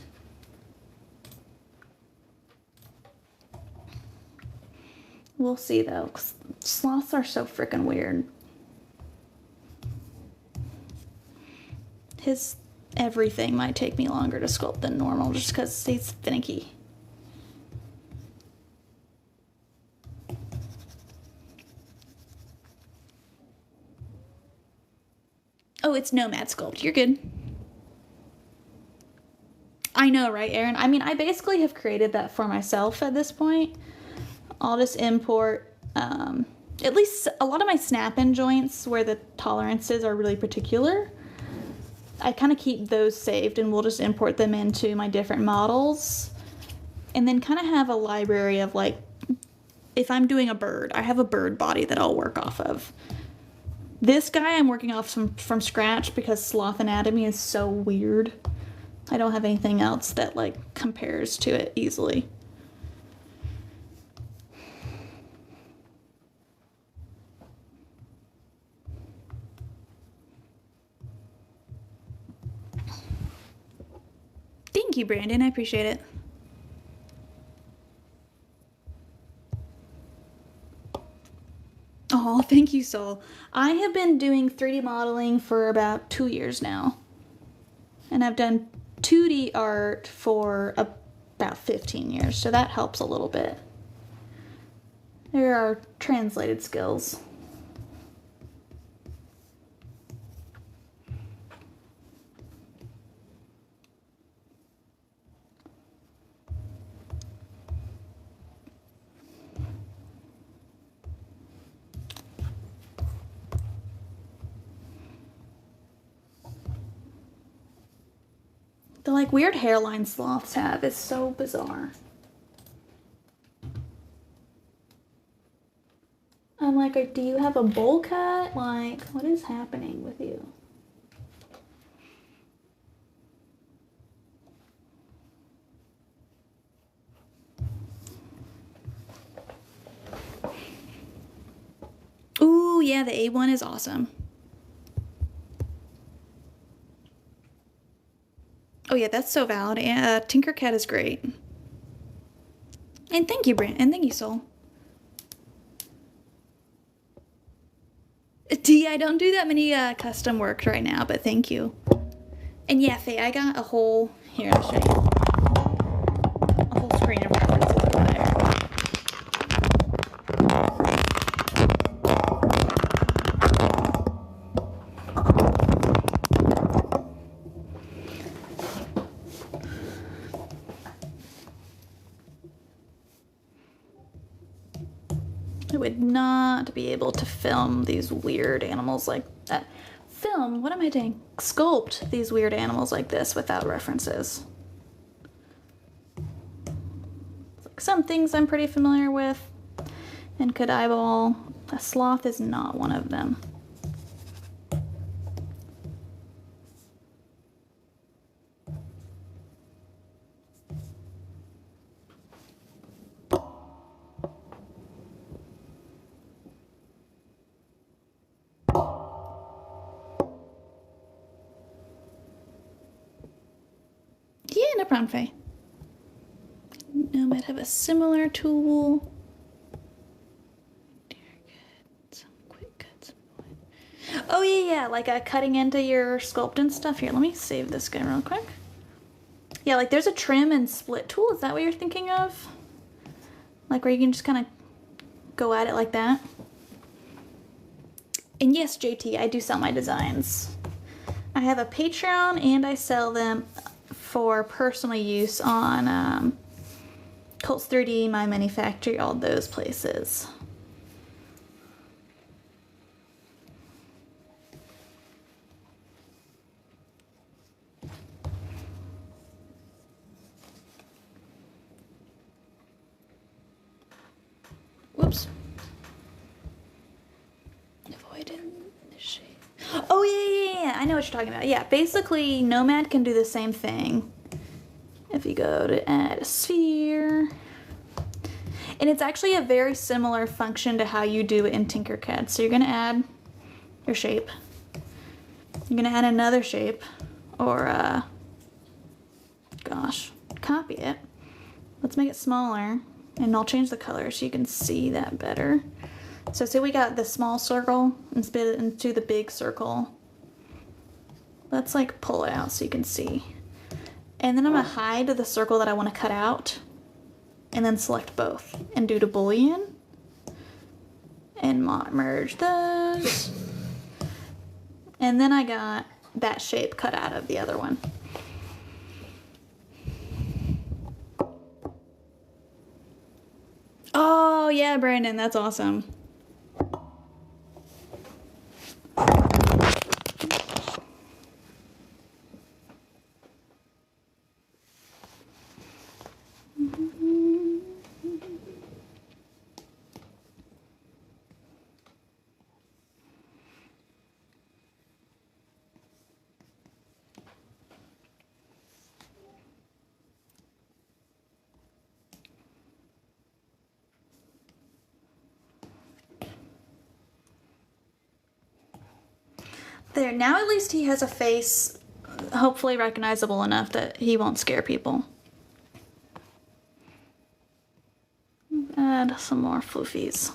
We'll see though, 'cause sloths are so freaking weird. His everything might take me longer to sculpt than normal just because he's finicky. Oh, it's Nomad Sculpt. You're good. I know, right, Aaron? I mean, I basically have created that for myself at this point. I'll just import at least a lot of my snap-in joints where the tolerances are really particular, I kind of keep those saved and we'll just import them into my different models. And then kind of have a library of like, if I'm doing a bird, I have a bird body that I'll work off of. This guy I'm working off from scratch because sloth anatomy is so weird. I don't have anything else that like compares to it easily. Thank you, Brandon. I appreciate it. Oh, thank you, Sol. I have been doing 3D modeling for about 2 years now. And I've done 2D art for about 15 years, so that helps a little bit. There are translated skills. The like weird hairline sloths have is so bizarre. I'm like, do you have a bowl cut? Like, what is happening with you? Ooh, yeah, the A1 is awesome. Oh yeah, that's so valid. Tinkercad is great. And thank you, Brent. And thank you, Soul. D, I don't do that many custom work right now, but thank you. And yeah, Faye, I got a whole... Here, I'll show you. A whole screen of references over there. I would not be able to film these weird animals like that. What am I doing? Sculpt these weird animals like this without references. Like some things I'm pretty familiar with and could eyeball. A sloth is not one of them. Yeah, no problem, Faye. No, might have a similar tool. Oh yeah, like cutting into your sculpt and stuff. Here, let me save this guy real quick. Yeah, like there's a trim and split tool. Is that what you're thinking of? Like where you can just kind of go at it like that. And yes, JT, I do sell my designs. I have a Patreon and I sell them for personal use on Cults 3D, My Mini Factory, all those places. Whoops. Avoiding the shape. Oh yeah, I know what you're talking about. Yeah, basically Nomad can do the same thing. If you go to add a sphere. And it's actually a very similar function to how you do it in Tinkercad. So you're gonna add your shape. You're gonna add another shape, or gosh, copy it. Let's make it smaller, and I'll change the color so you can see that better. So say we got the small circle and split it into the big circle. Let's like pull it out so you can see. And then I'm gonna hide the circle that I want to cut out, and then select both and do to Boolean and merge those. And then I got that shape cut out of the other one. Oh yeah, Brandon, that's awesome. There, now at least he has a face hopefully recognizable enough that he won't scare people. Add some more floofies.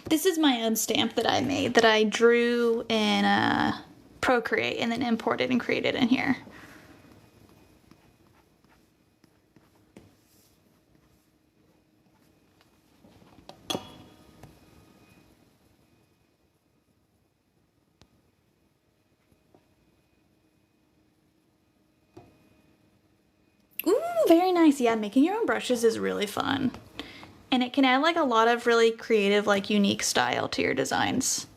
This is my own stamp that I made, that I drew in Procreate and then imported and created in here. Ooh, very nice. Yeah, making your own brushes is really fun. And it can add like a lot of really creative, like unique style to your designs.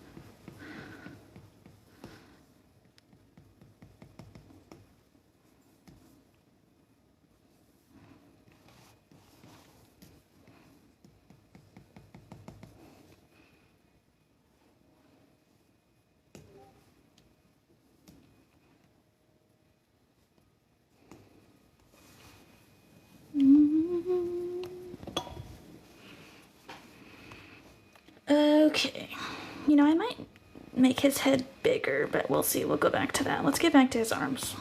Okay, you know, I might make his head bigger, but we'll see. We'll go back to that. Let's get back to his arms.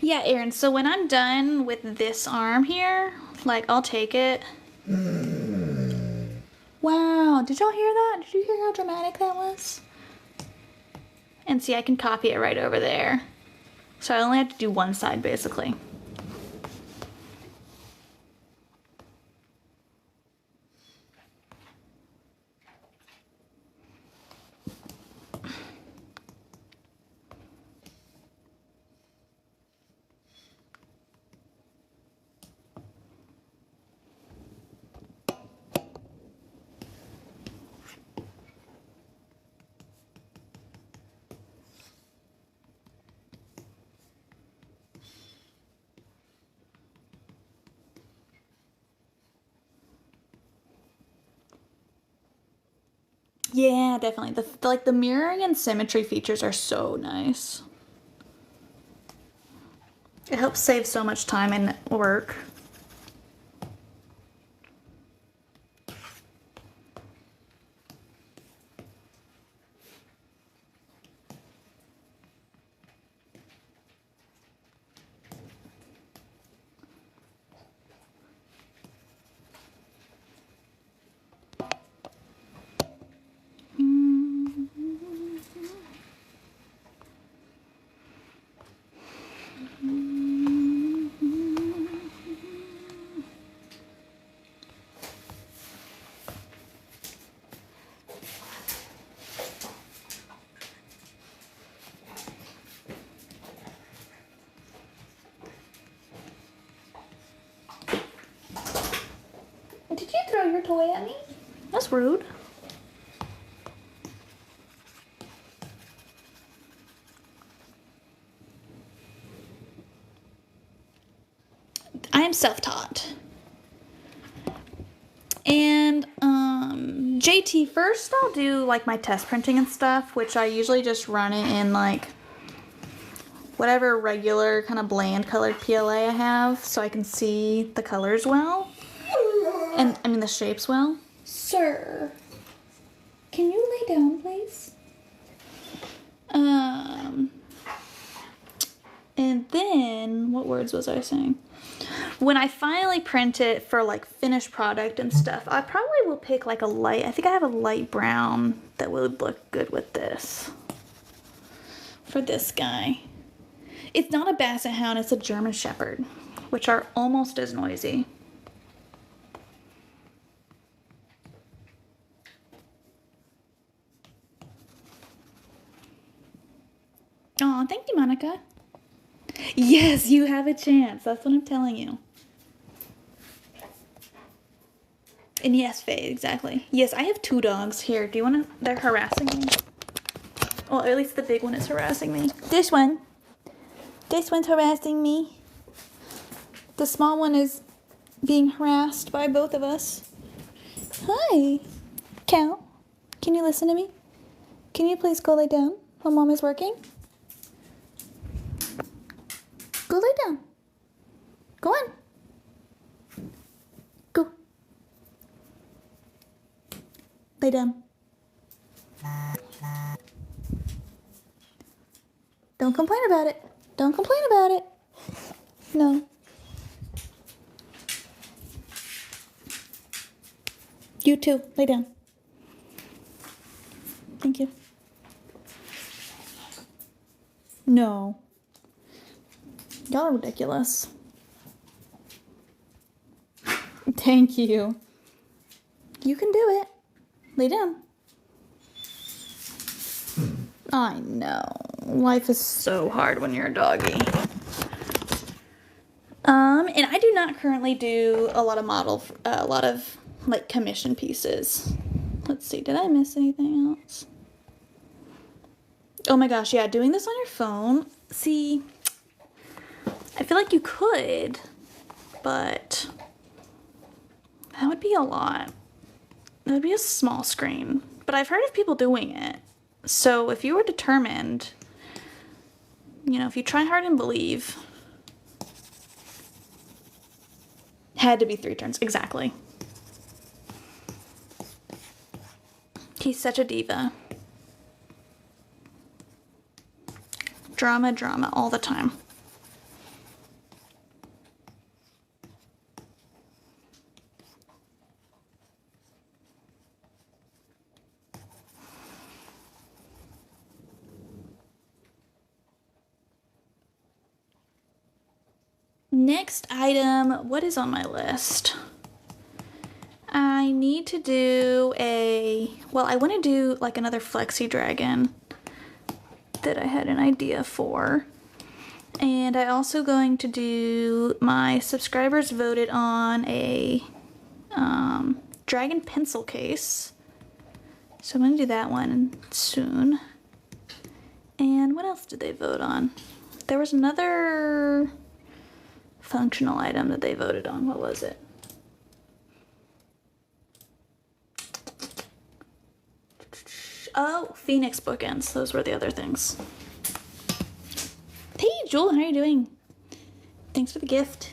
Yeah, Aaron, so when I'm done with this arm here, like, I'll take it. Wow, did y'all hear that? Did you hear how dramatic that was? And see, I can copy it right over there. So I only have to do one side, basically. Yeah, definitely. The mirroring and symmetry features are so nice. It helps save so much time and work. Did you throw your toy at me? That's rude. I am self-taught. And JT, first I'll do like my test printing and stuff, which I usually just run it in like whatever regular kind of bland colored PLA I have, so I can see the colors well. And I mean the shapes well. Sir, can you lay down, please? And then words was I saying? When I finally print it for like finished product and stuff, I probably will pick like a light, I think I have a light brown that would look good with this. For this guy. It's not a Basset Hound, it's a German Shepherd, which are almost as noisy. Oh, thank you, Monica. Yes, you have a chance. That's what I'm telling you. And yes, Faye, exactly. Yes, I have 2 dogs here. Do you want to... They're harassing me. Well, at least the big one is harassing me. This one. This one's harassing me. The small one is being harassed by both of us. Hi. Cal, can you listen to me? Can you please go lay down while Mom is working? Go lay down. Go on. Go. Lay down. Don't complain about it. Don't complain about it. No. You too. Lay down. Thank you. No. Y'all are ridiculous. Thank you. You can do it. Lay down. I know. Life is so hard when you're a doggy. And I do not currently do a lot of like commission pieces. Let's see, did I miss anything else? Oh my gosh, yeah, doing this on your phone. See, I feel like you could, but that would be a lot. That would be a small screen. But I've heard of people doing it. So if you were determined, you know, if you try hard and believe, had to be 3 turns, exactly. He's such a diva. Drama, drama, all the time. Next item, what is on my list? I need to do I want to do like another Flexi Dragon that I had an idea for. And I also going to do, my subscribers voted on a dragon pencil case. So I'm going to do that one soon. And what else did they vote on? There was another functional item that they voted on. What was it? Oh, Phoenix bookends. Those were the other things. Hey, Jewel, how are you doing? Thanks for the gift.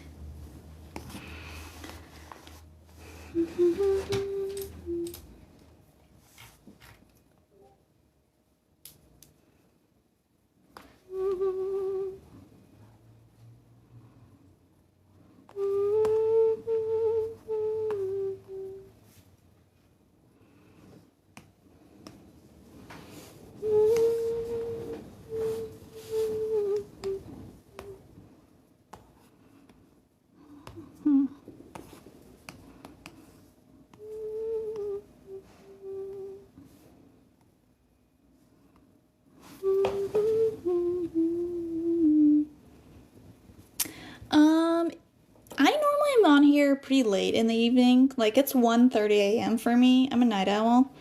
Pretty late in the evening. Like, it's 1:30 a.m. for me. I'm a night owl.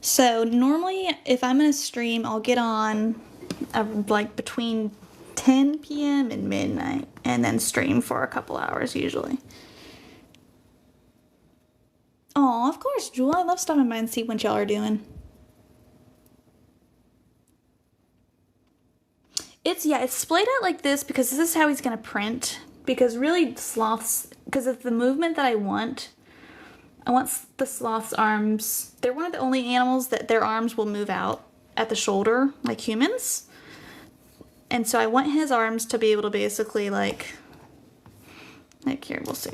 So normally if I'm gonna stream, I'll get on like between 10 p.m. and midnight and then stream for a couple hours usually. Oh, of course, Jewel. I love stopping by and see what y'all are doing. It's splayed out like this because this is how he's gonna print. Because really, sloths, because of the movement that I want the sloth's arms, they're one of the only animals that their arms will move out at the shoulder, like humans. And so I want his arms to be able to basically, like, Like here, we'll see.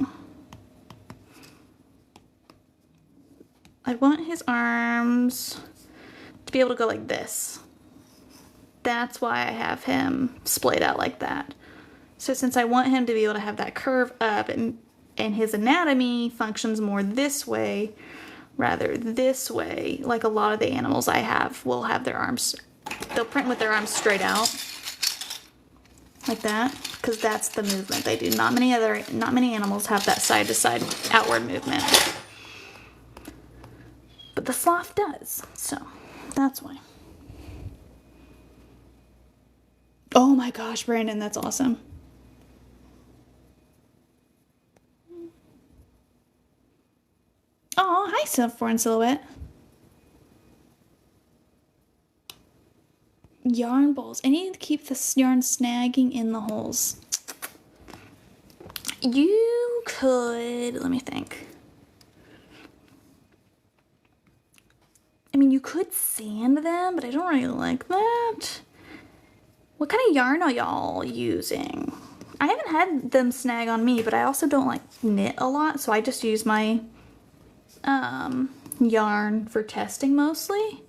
I want his arms to be able to go like this. That's why I have him splayed out like that. So since I want him to be able to have that curve up and his anatomy functions more this way rather this way, like a lot of the animals I have will have their arms, they'll print with their arms straight out like that, because that's the movement they do. Not many animals have that side to side outward movement. But the sloth does, so that's why. Oh my gosh, Brandon, that's awesome. Oh, hi, Foreign Silhouette. Yarn balls. I need to keep the yarn snagging in the holes. You could, let me think. I mean, you could sand them, but I don't really like that. What kind of yarn are y'all using? I haven't had them snag on me, but I also don't like knit a lot, so I just use my yarn for testing mostly.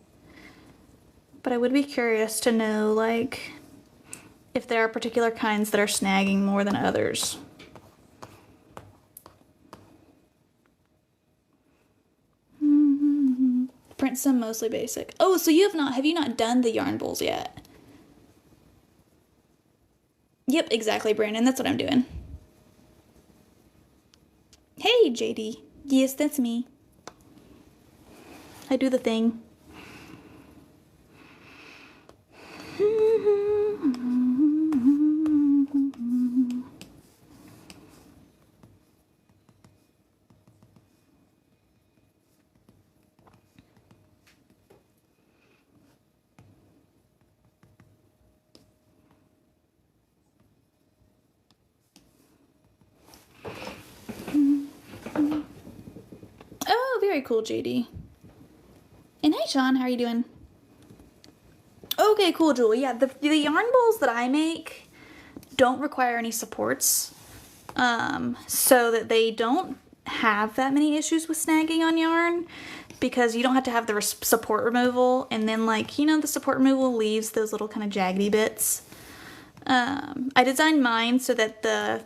But I would be curious to know, like, if there are particular kinds that are snagging more than others. Print some mostly basic. Oh, so have you not done the yarn bowls yet? Yep, exactly, Brandon. That's what I'm doing. Hey, JD. Yes, that's me. I do the thing. Oh, very cool, JD. And hey, Sean, how are you doing? Okay, cool, Julie. Yeah, the yarn bowls that I make don't require any supports, so that they don't have that many issues with snagging on yarn, because you don't have to have the support removal, and then, like, you know, the support removal leaves those little kind of jaggedy bits. I designed mine so that the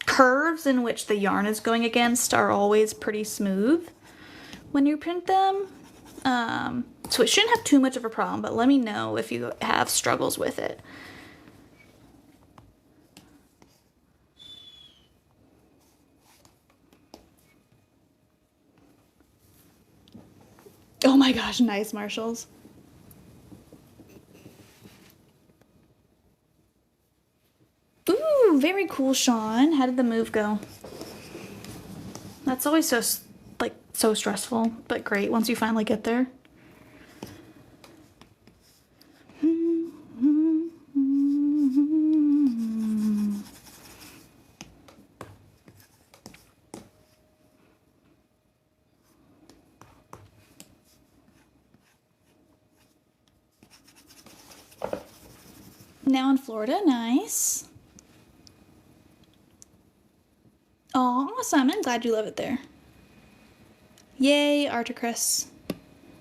curves in which the yarn is going against are always pretty smooth when you print them. So it shouldn't have too much of a problem, but let me know if you have struggles with it. Oh my gosh, nice, Marshalls. Ooh, very cool, Sean. How did the move go? That's always so stressful, but great once you finally get there. Now in Florida, nice. Oh, awesome. I'm glad you love it there. Yay, Articris.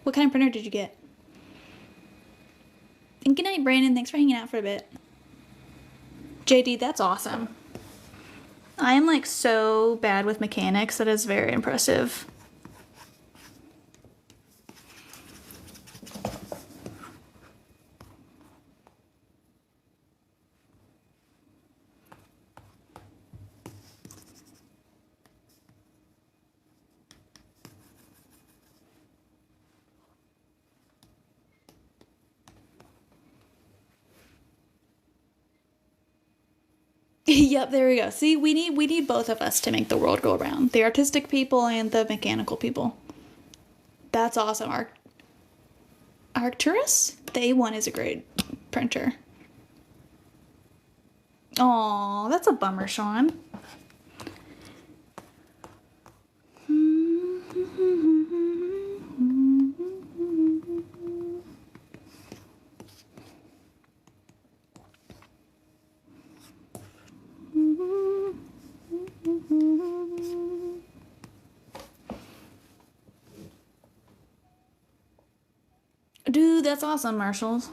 What kind of printer did you get? And good night, Brandon. Thanks for hanging out for a bit. JD, that's awesome. I am like so bad with mechanics. That is very impressive. Yep, there we go. See, we need both of us to make the world go around. The artistic people and the mechanical people. That's awesome. Arcturus? The A1 is a great printer. Aw, that's a bummer, Sean. that's awesome, Marshalls.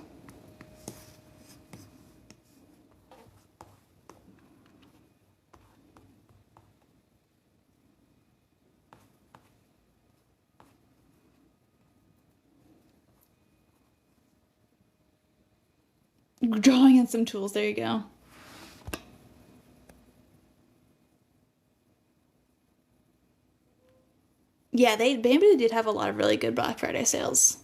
Drawing in some tools, there you go. Yeah, Bamboo did have a lot of really good Black Friday sales.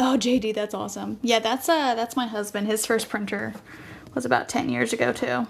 Oh, JD, that's awesome. Yeah, that's my husband. His first printer was about 10 years ago too.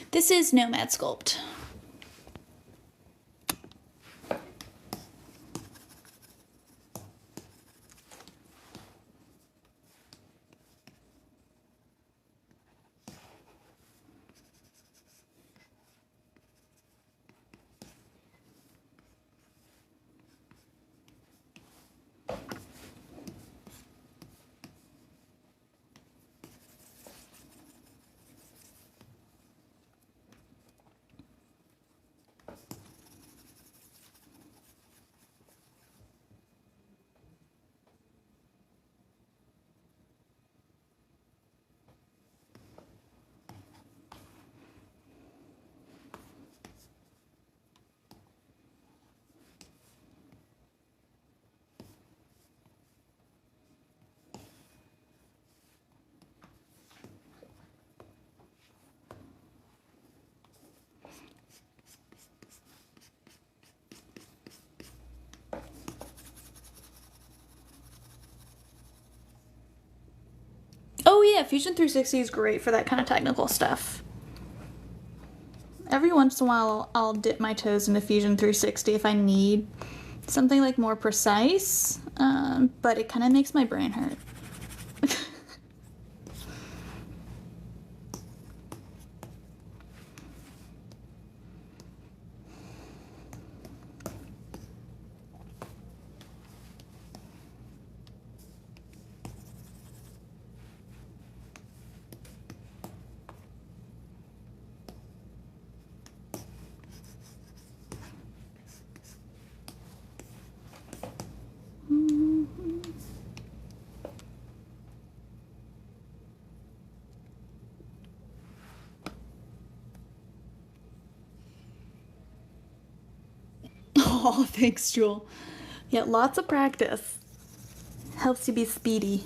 This is Nomad Sculpt. Oh yeah, Fusion 360 is great for that kind of technical stuff. Every once in a while, I'll dip my toes into Fusion 360 if I need something like more precise, but it kind of makes my brain hurt. Oh, thanks, Jewel. Yeah, lots of practice. Helps you be speedy.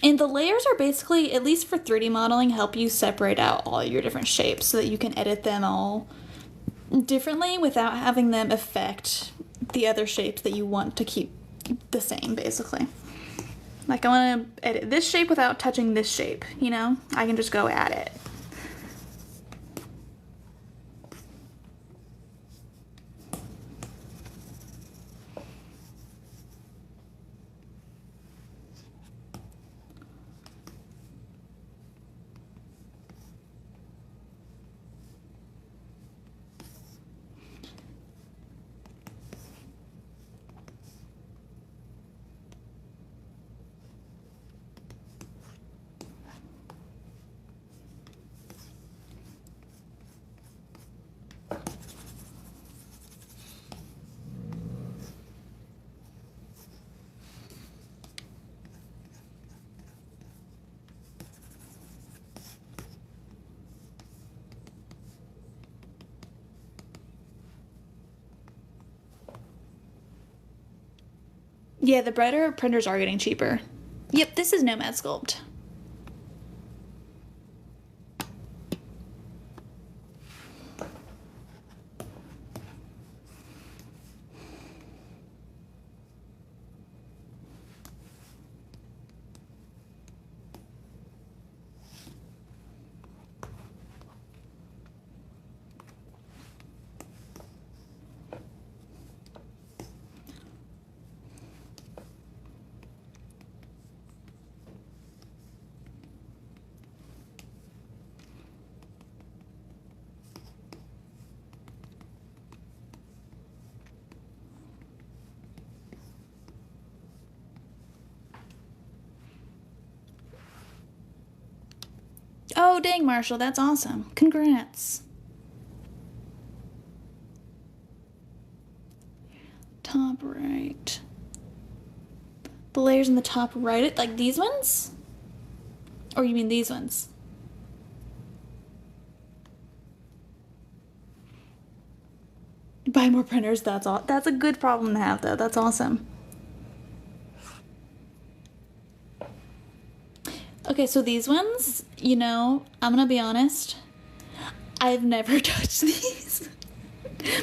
And the layers are basically, at least for 3D modeling, help you separate out all your different shapes so that you can edit them all differently without having them affect the other shapes that you want to keep the same, basically. Like, I want to edit this shape without touching this shape, you know? I can just go at it. Yeah, the brighter printers are getting cheaper. Yep, this is Nomad Sculpt. Oh, dang, Marshall, that's awesome. Congrats. Top right. The layers in the top right, like these ones? Or you mean these ones? Buy more printers, that's all. That's a good problem to have, though. That's awesome. Okay, so these ones, you know, I'm gonna be honest. I've never touched these.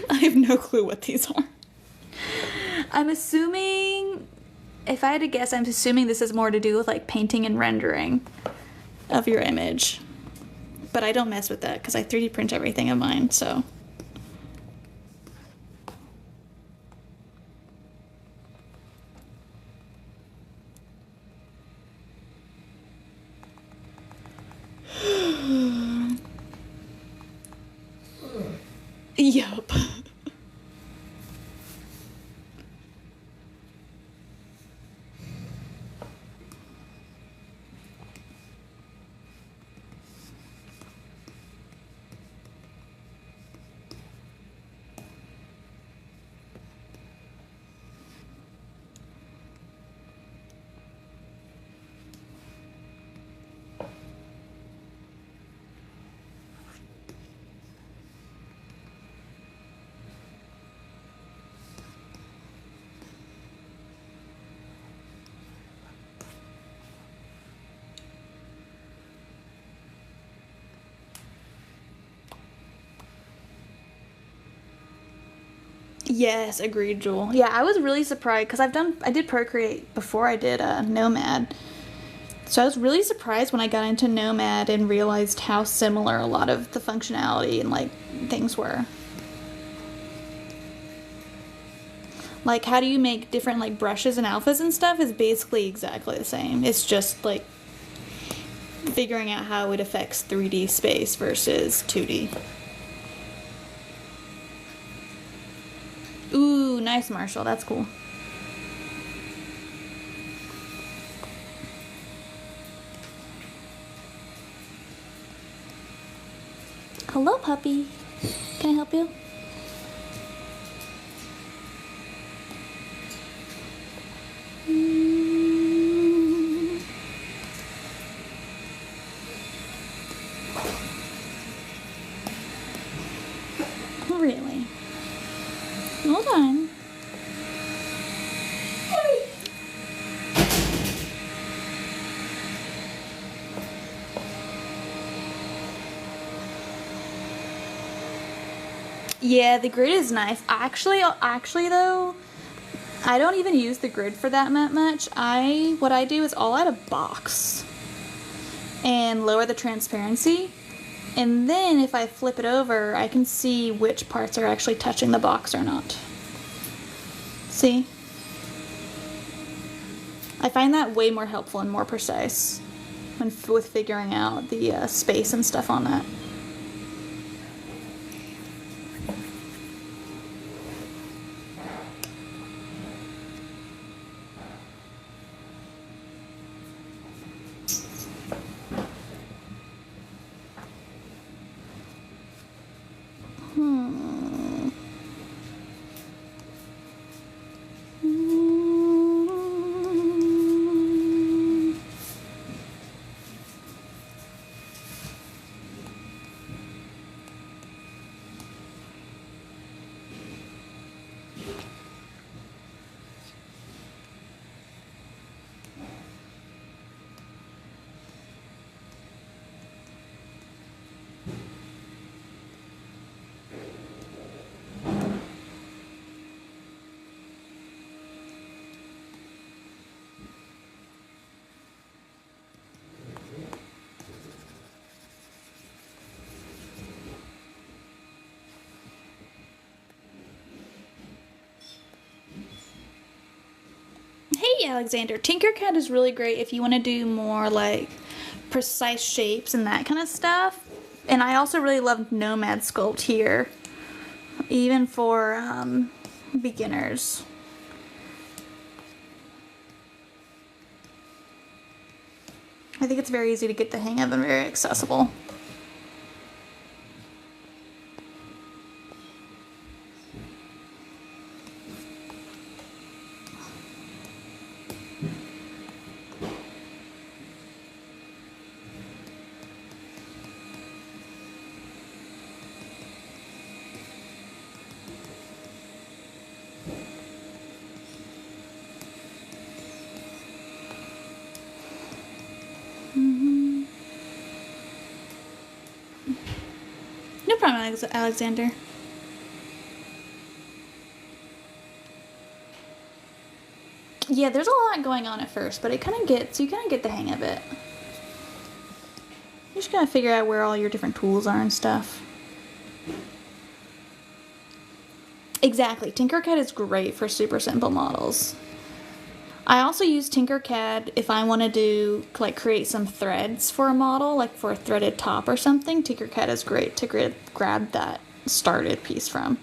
I have no clue what these are. I'm assuming, if I had to guess, I'm assuming this is more to do with like painting and rendering of your image. But I don't mess with that because I 3D print everything of mine, so. Yup. Yes, agreed, Jewel. Yeah, I was really surprised because I did Procreate before I did Nomad. So I was really surprised when I got into Nomad and realized how similar a lot of the functionality and like things were. Like, how do you make different like brushes and alphas and stuff is basically exactly the same. It's just like figuring out how it affects 3D space versus 2D. Ooh, nice, Marshall. That's cool. Hello, puppy. Can I help you? Really? Hold on. Yeah, the grid is nice. Actually though, I don't even use the grid for that much. What I do is I'll add a box and lower the transparency. And then if I flip it over, I can see which parts are actually touching the box or not. See? I find that way more helpful and more precise with figuring out the space and stuff on that. Hey Alexander, Tinkercad is really great if you want to do more like precise shapes and that kind of stuff. And I also really love Nomad Sculpt here, even for beginners. I think it's very easy to get the hang of and very accessible. No problem, Alexander. Yeah, there's a lot going on at first, but you kind of get the hang of it. You just gotta figure out where all your different tools are and stuff. Exactly, Tinkercad is great for super simple models. I also use Tinkercad if I want to do, like, create some threads for a model, like for a threaded top or something. Tinkercad is great to grab that started piece from.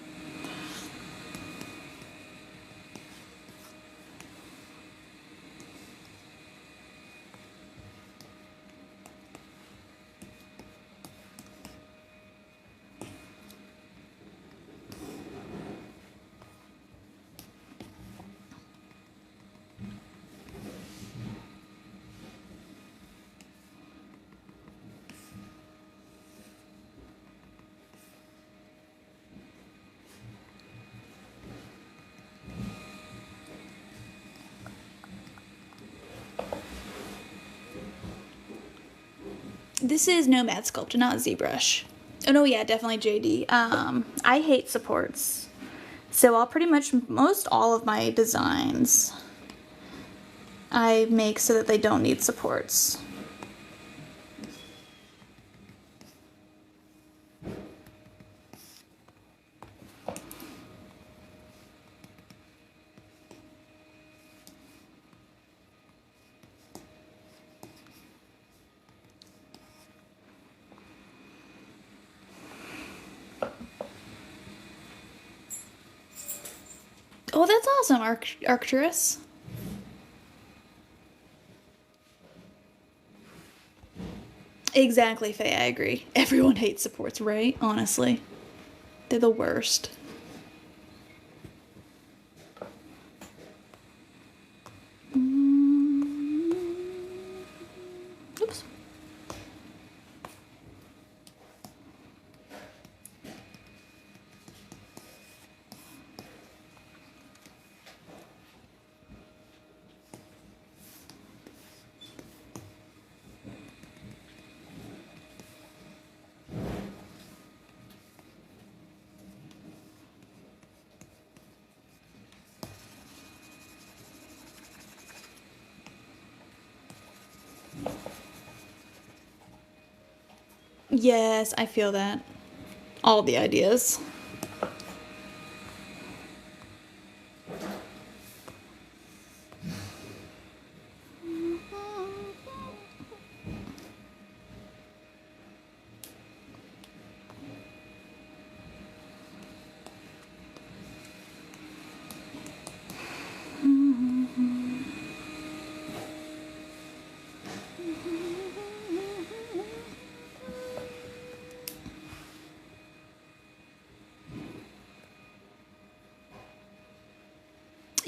This is Nomad Sculpt, not ZBrush. Oh no, yeah, definitely JD. I hate supports. So I'll pretty much, most all of my designs I make so that they don't need supports. Oh, that's awesome, Arcturus. Exactly, Faye, I agree. Everyone hates supports, right? Honestly. They're the worst. Oops. Yes, I feel that. All the ideas.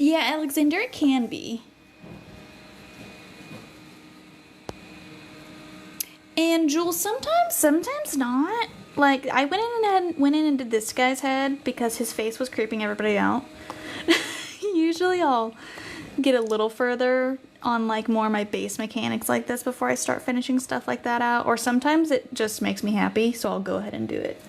Yeah, Alexander, it can be. And Jules, sometimes not. Like, I went in and did this guy's head because his face was creeping everybody out. Usually I'll get a little further on like more of my base mechanics like this before I start finishing stuff like that out. Or sometimes it just makes me happy, so I'll go ahead and do it.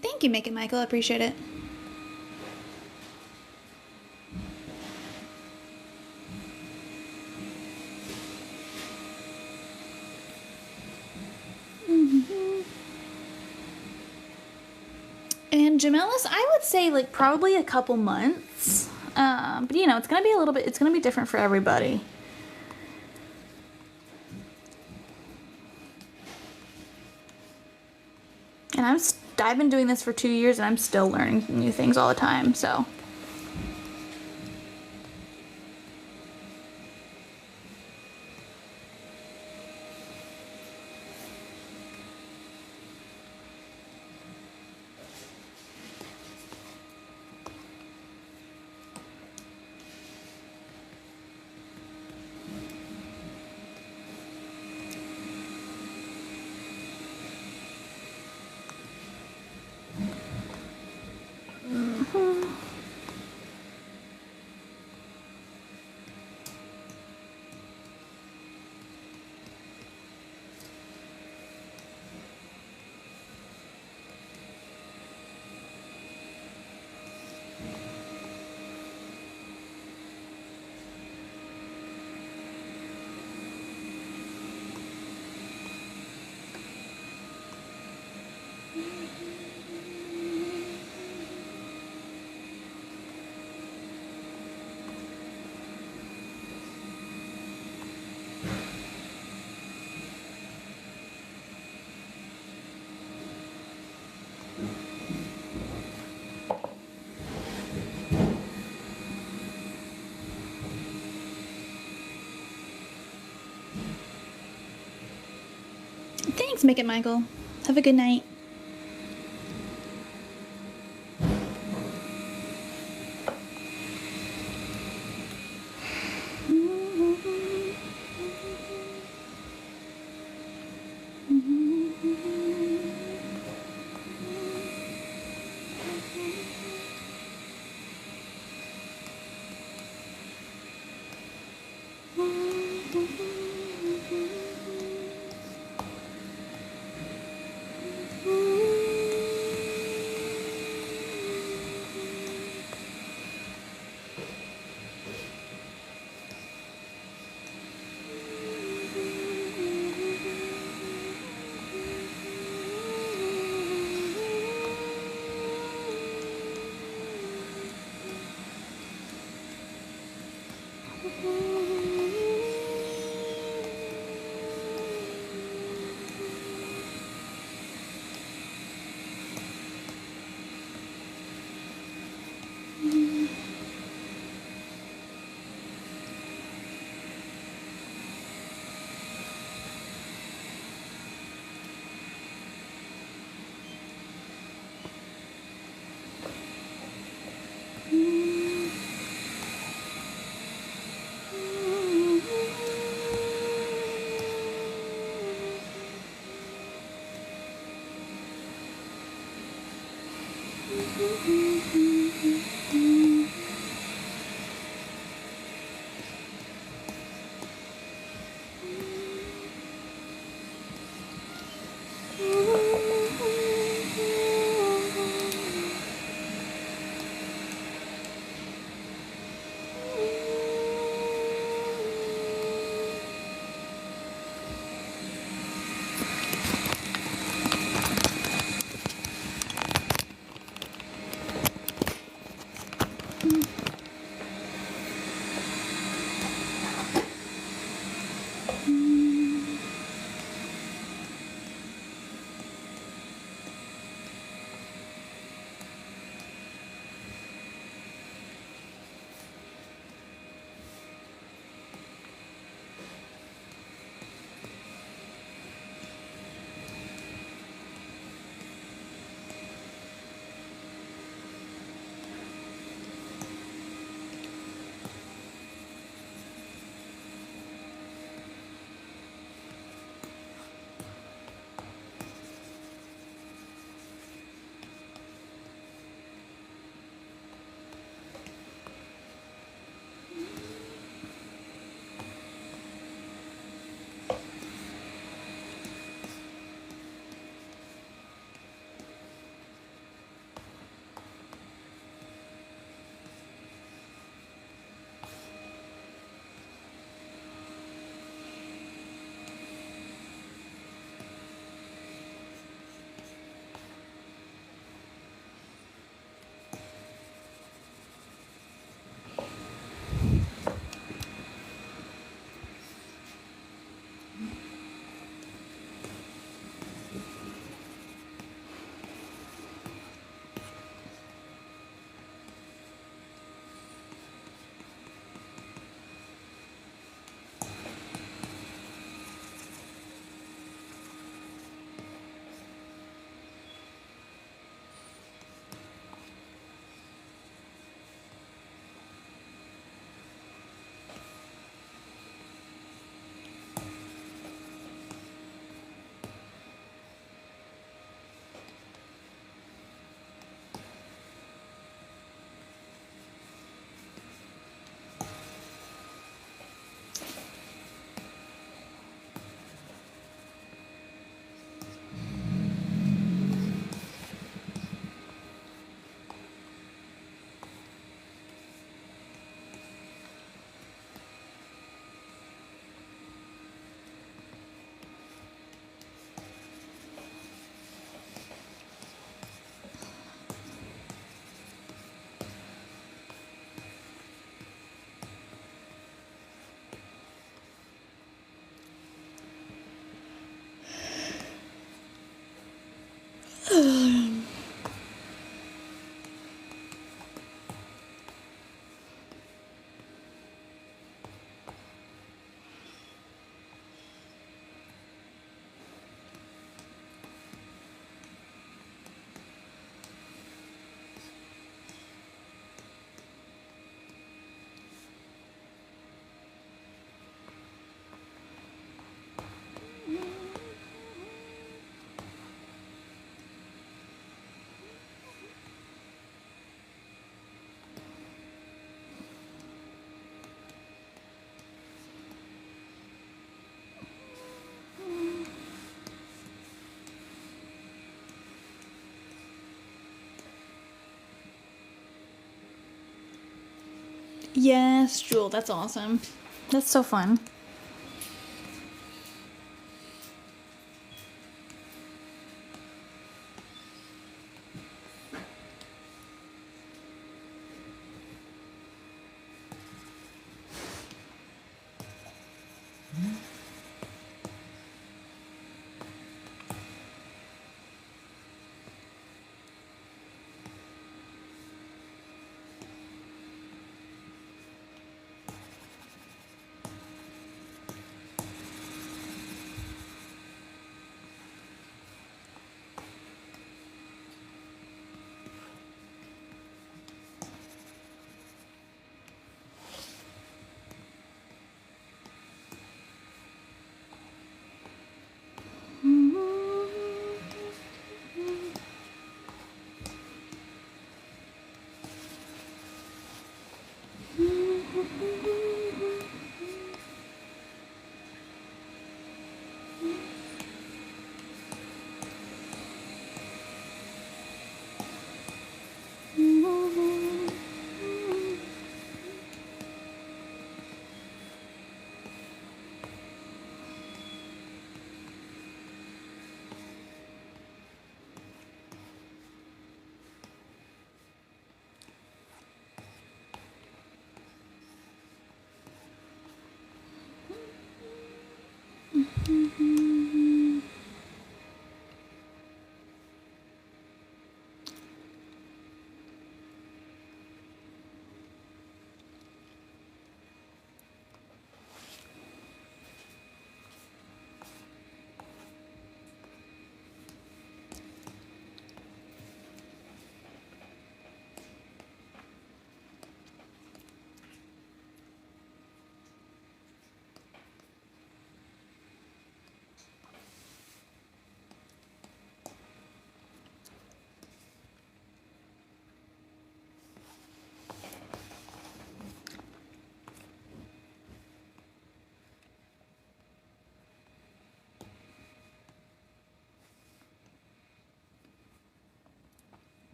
Thank you, Make It Michael. I appreciate it. And Jamelis, I would say like probably a couple months. But you know, it's gonna be a little bit. It's gonna be different for everybody. And I've been doing this for 2 years, and I'm still learning new things all the time. So. Thanks, Make It Michael. Have a good night. Yes, Jewel, that's awesome. That's so fun.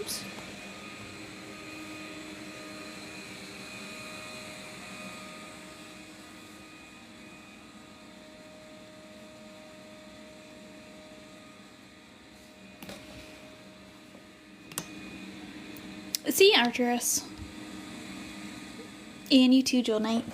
Oops. See you, Arturus. And you too, Jewel Knight.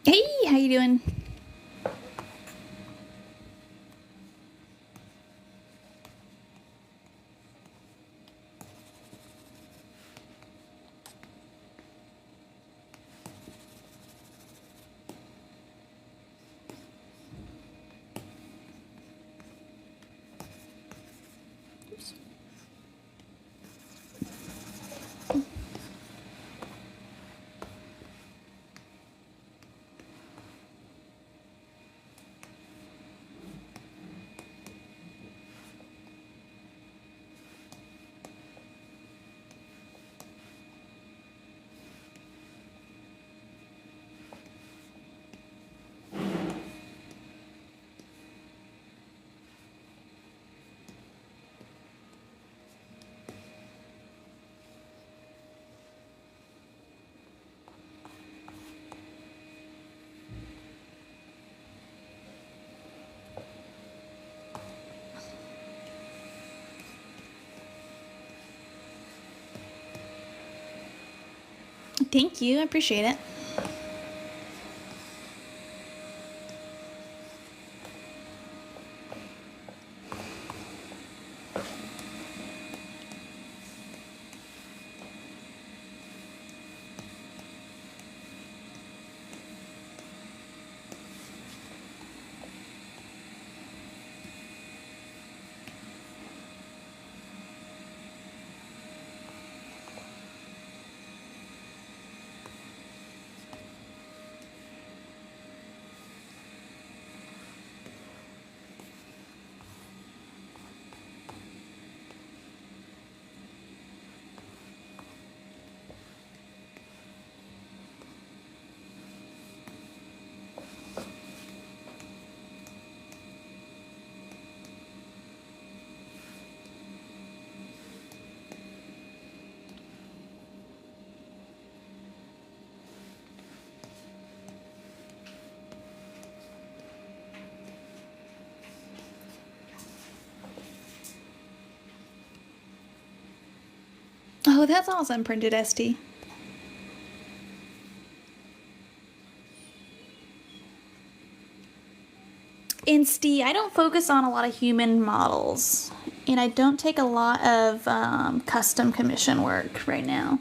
Hey, how you doing? Thank you, I appreciate it. Oh, that's awesome, Printed ST. Insti, I don't focus on a lot of human models, and I don't take a lot of custom commission work right now.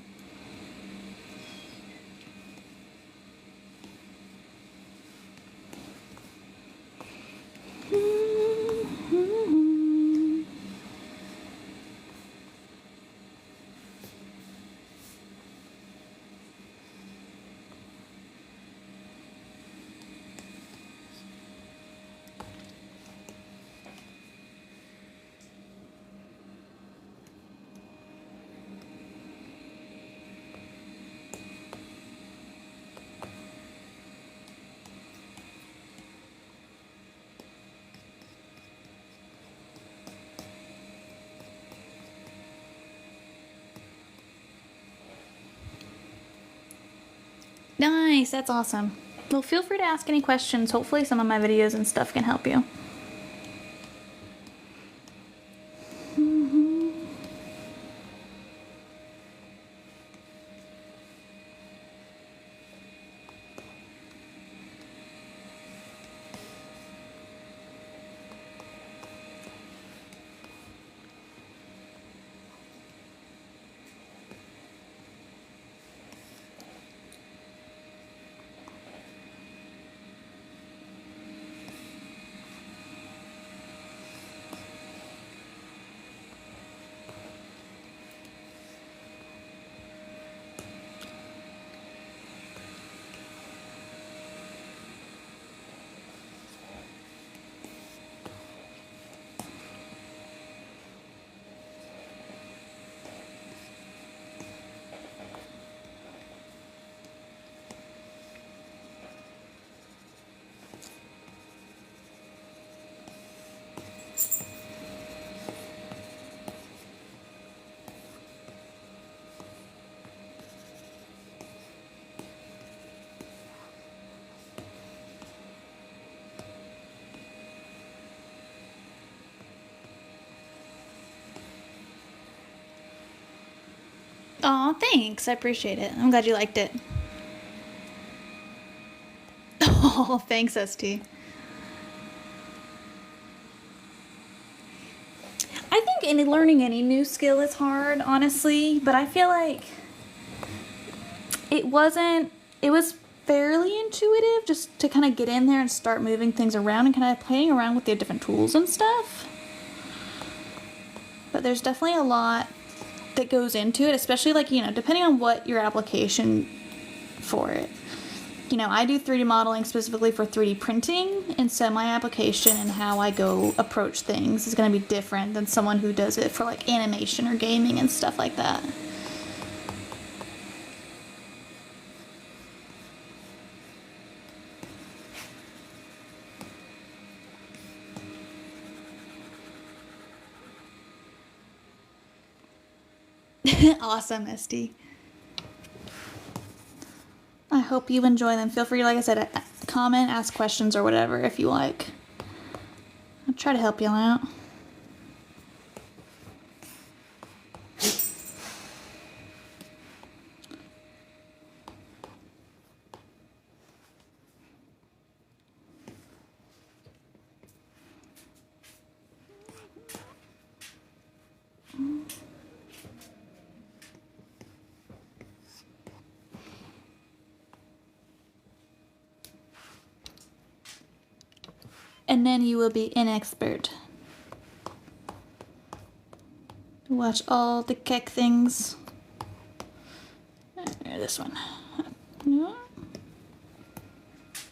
Nice, that's awesome. Well, feel free to ask any questions. Hopefully some of my videos and stuff can help you. Aw, thanks. I appreciate it. I'm glad you liked it. Oh, thanks, ST. I think learning any new skill is hard, honestly, but I feel like it was fairly intuitive just to kind of get in there and start moving things around and kind of playing around with the different tools and stuff. But there's definitely a lot that goes into it, especially like, depending on what your application for it. I do 3D modeling specifically for 3D printing, and so my application and how I go approach things is going to be different than someone who does it for like animation or gaming and stuff like that. Awesome, Misty. I hope you enjoy them. Feel free, like I said, comment, ask questions, or whatever if you like. I'll try to help you out. And then you will be an expert. Watch all the keck things. This one.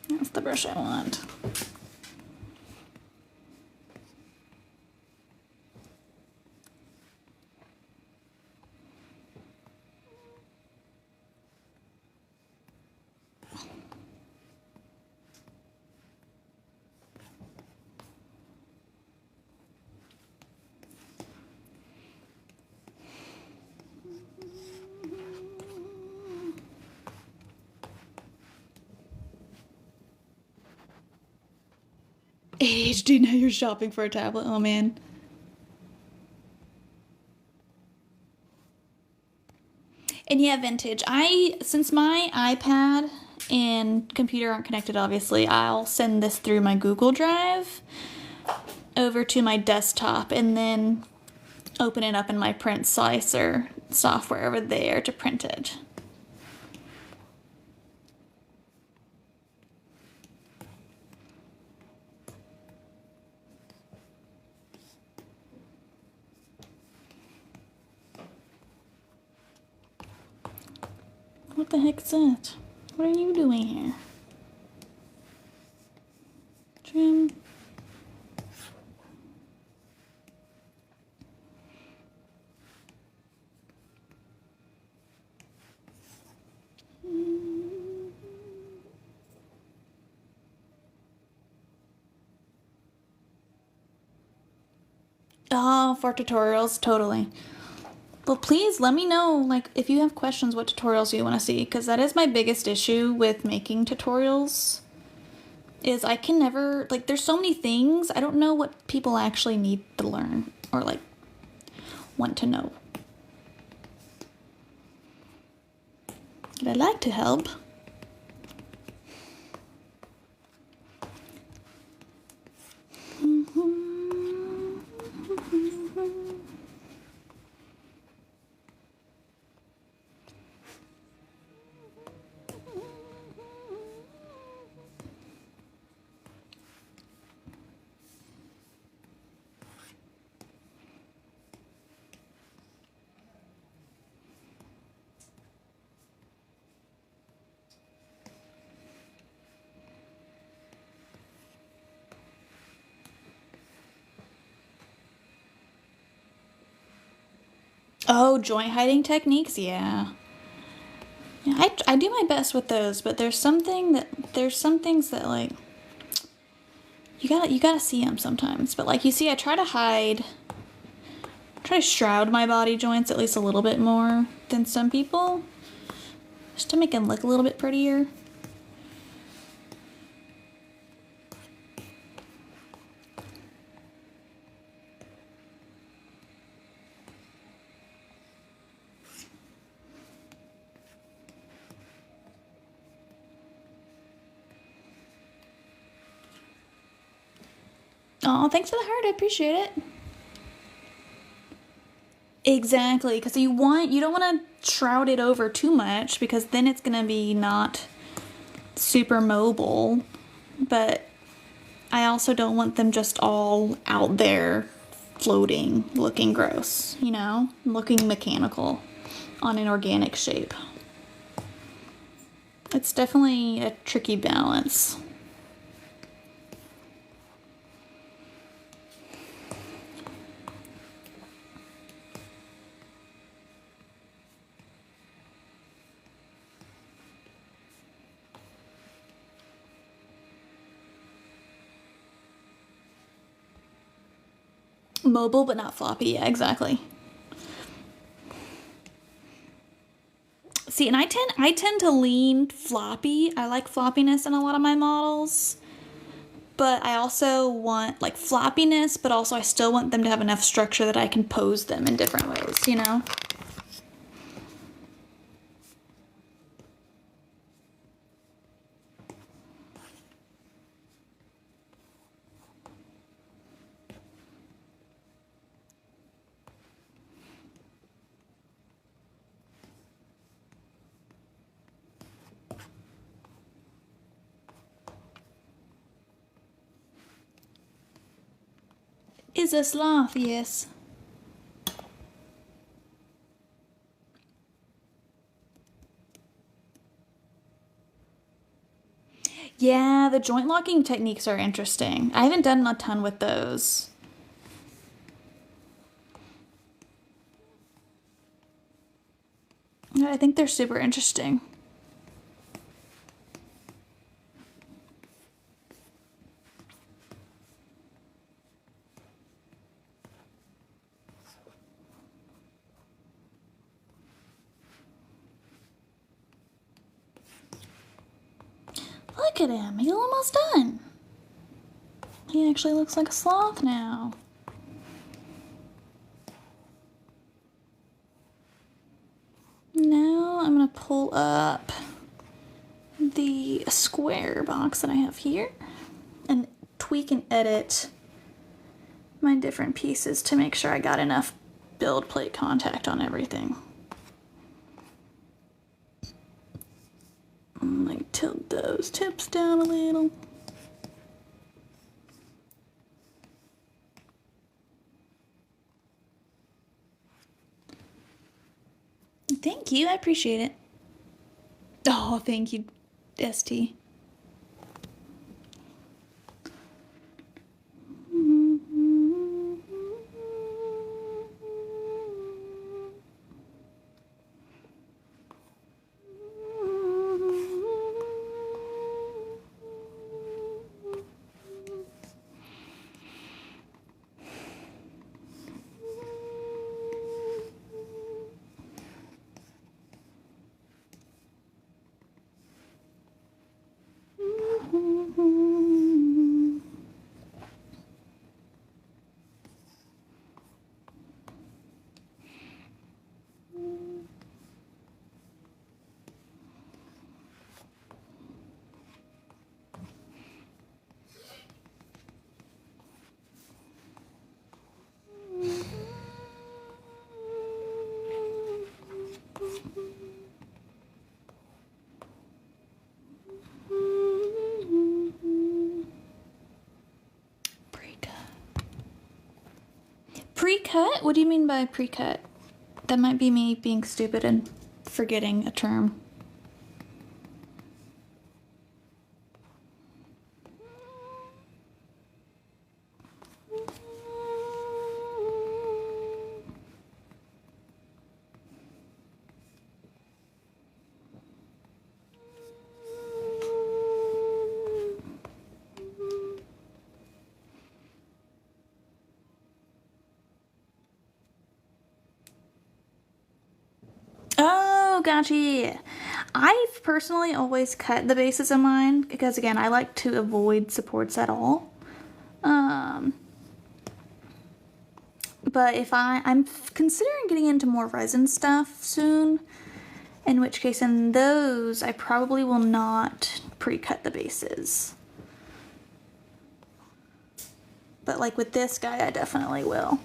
That's the brush I want. ADHD, now you're shopping for a tablet. Oh, man. And yeah, vintage. Since my iPad and computer aren't connected, obviously, I'll send this through my Google Drive over to my desktop and then open it up in my print slicer software over there to print it. What the heck is that? What are you doing here? Trim. Oh, for tutorials, totally. Well, please let me know, like, if you have questions, what tutorials you want to see, because that is my biggest issue with making tutorials, is I can never, like, there's so many things, I don't know what people actually need to learn, or, like, want to know. But I'd like to help. Oh, joint hiding techniques, yeah. Yeah, I do my best with those, but there's some things that like you gotta see them sometimes. But like you see, I try to shroud my body joints at least a little bit more than some people, just to make them look a little bit prettier. Oh, thanks for the heart. I appreciate it. Exactly, because you don't want to shroud it over too much because then it's going to be not super mobile. But I also don't want them just all out there floating, looking gross, you know, looking mechanical on an organic shape. It's definitely a tricky balance. Mobile but not floppy, yeah, exactly. See, and I tend to lean floppy. I like floppiness in a lot of my models. But I also want like floppiness, but also I still want them to have enough structure that I can pose them in different ways, you know? Is a sloth, yes. Yeah, the joint locking techniques are interesting. I haven't done a ton with those. I think they're super interesting. Look at him, he's almost done. He actually looks like a sloth now. Now I'm gonna pull up the square box that I have here and tweak and edit my different pieces to make sure I got enough build plate contact on everything. Like tilt those tips down a little. Thank you, I appreciate it. Oh, thank you, ST. Pre-cut? What do you mean by pre-cut? That might be me being stupid and forgetting a term. Oh, gotcha. I've personally always cut the bases of mine because, again, I like to avoid supports at all. But if I'm considering getting into more resin stuff soon, in which case in those I probably will not pre-cut the bases. But like with this guy, I definitely will.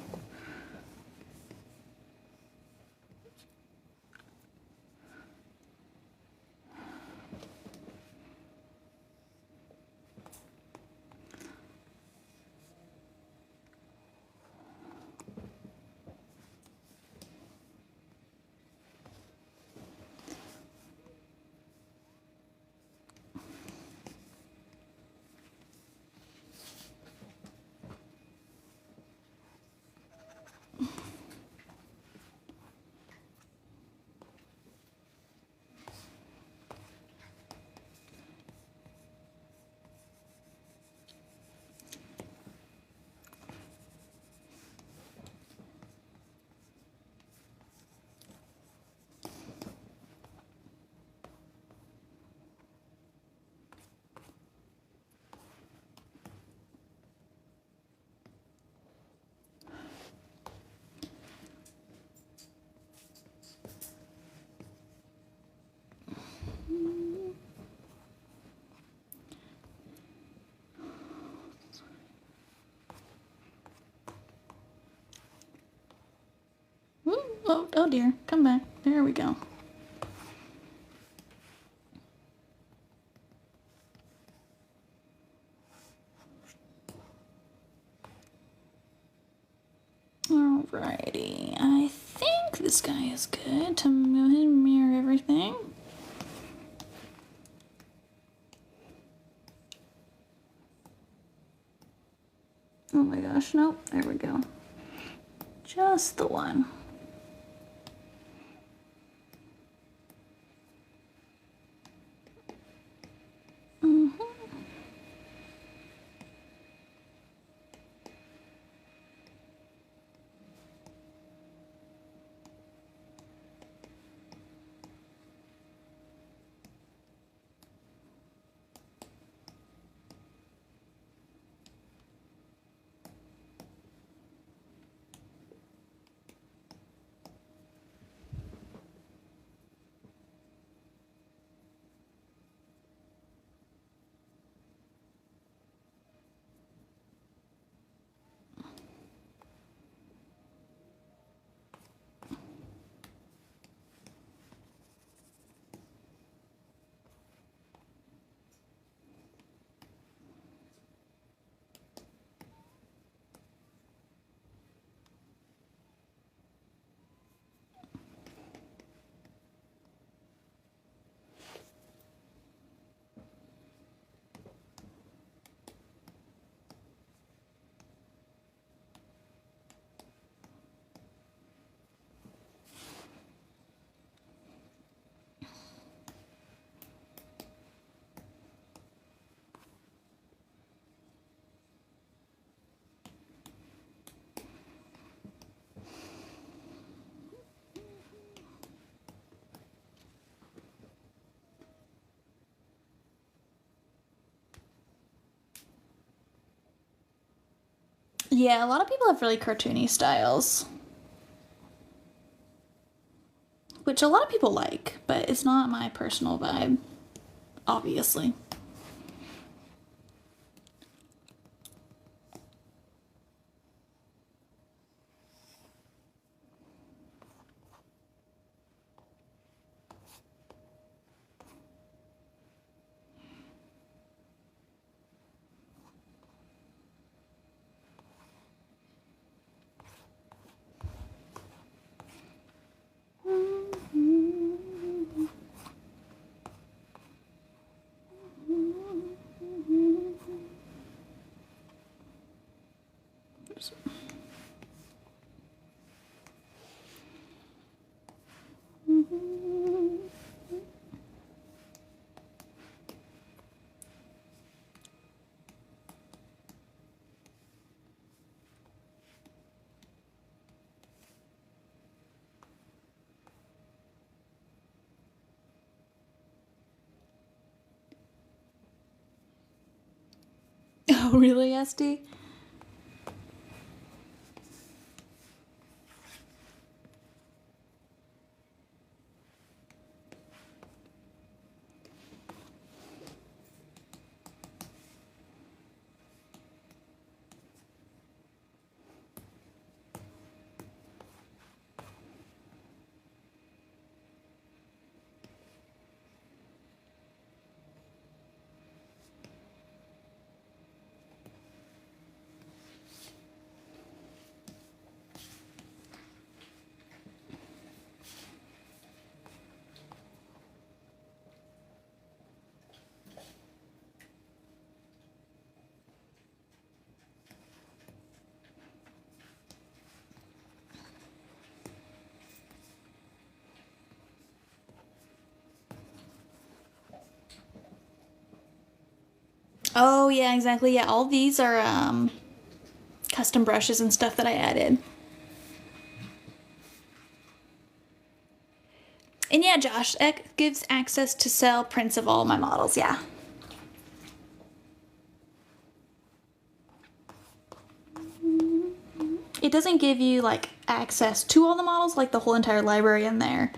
Oh dear, come back. There we go. Alrighty, I think this guy is good to go ahead and mirror everything. Oh my gosh, nope, there we go. Just the one. Yeah, a lot of people have really cartoony styles. Which a lot of people like, but it's not my personal vibe, obviously. Oh, really, SD? Oh, yeah, exactly. Yeah, all these are custom brushes and stuff that I added. And yeah, Josh, it gives access to sell prints of all my models, yeah. It doesn't give you like access to all the models, like the whole entire library in there,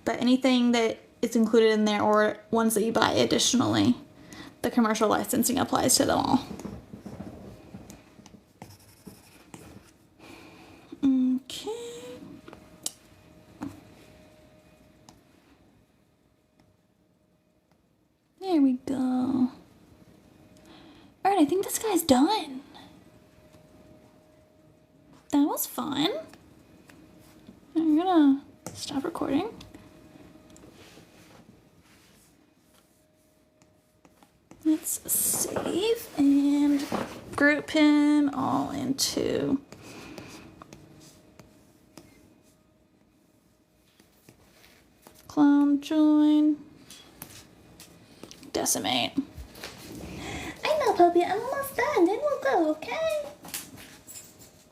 but anything that is included in there or ones that you buy additionally, the commercial licensing applies to them all. Okay. There we go. All right, I think this guy's done. That was fun. I'm gonna stop recording. Let's save and group him all into clone, join, decimate. I know, puppy, I'm almost done. Then we'll go, okay?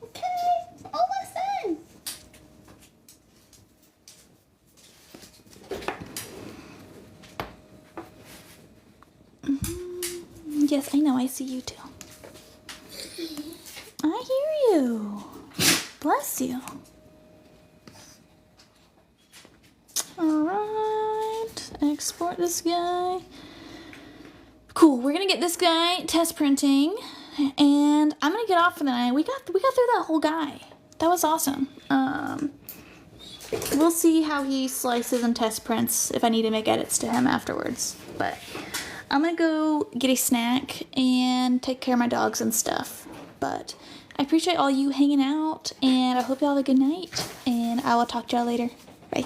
Okay, almost done. Yes, I know, I see you too. I hear you. Bless you. Alright, export this guy. Cool, we're gonna get this guy test printing, and I'm gonna get off for the night. We got through that whole guy. That was awesome. We'll see how he slices and test prints if I need to make edits to him afterwards. But I'm gonna go get a snack and take care of my dogs and stuff. But I appreciate all you hanging out, and I hope y'all have a good night, and I will talk to y'all later. Bye.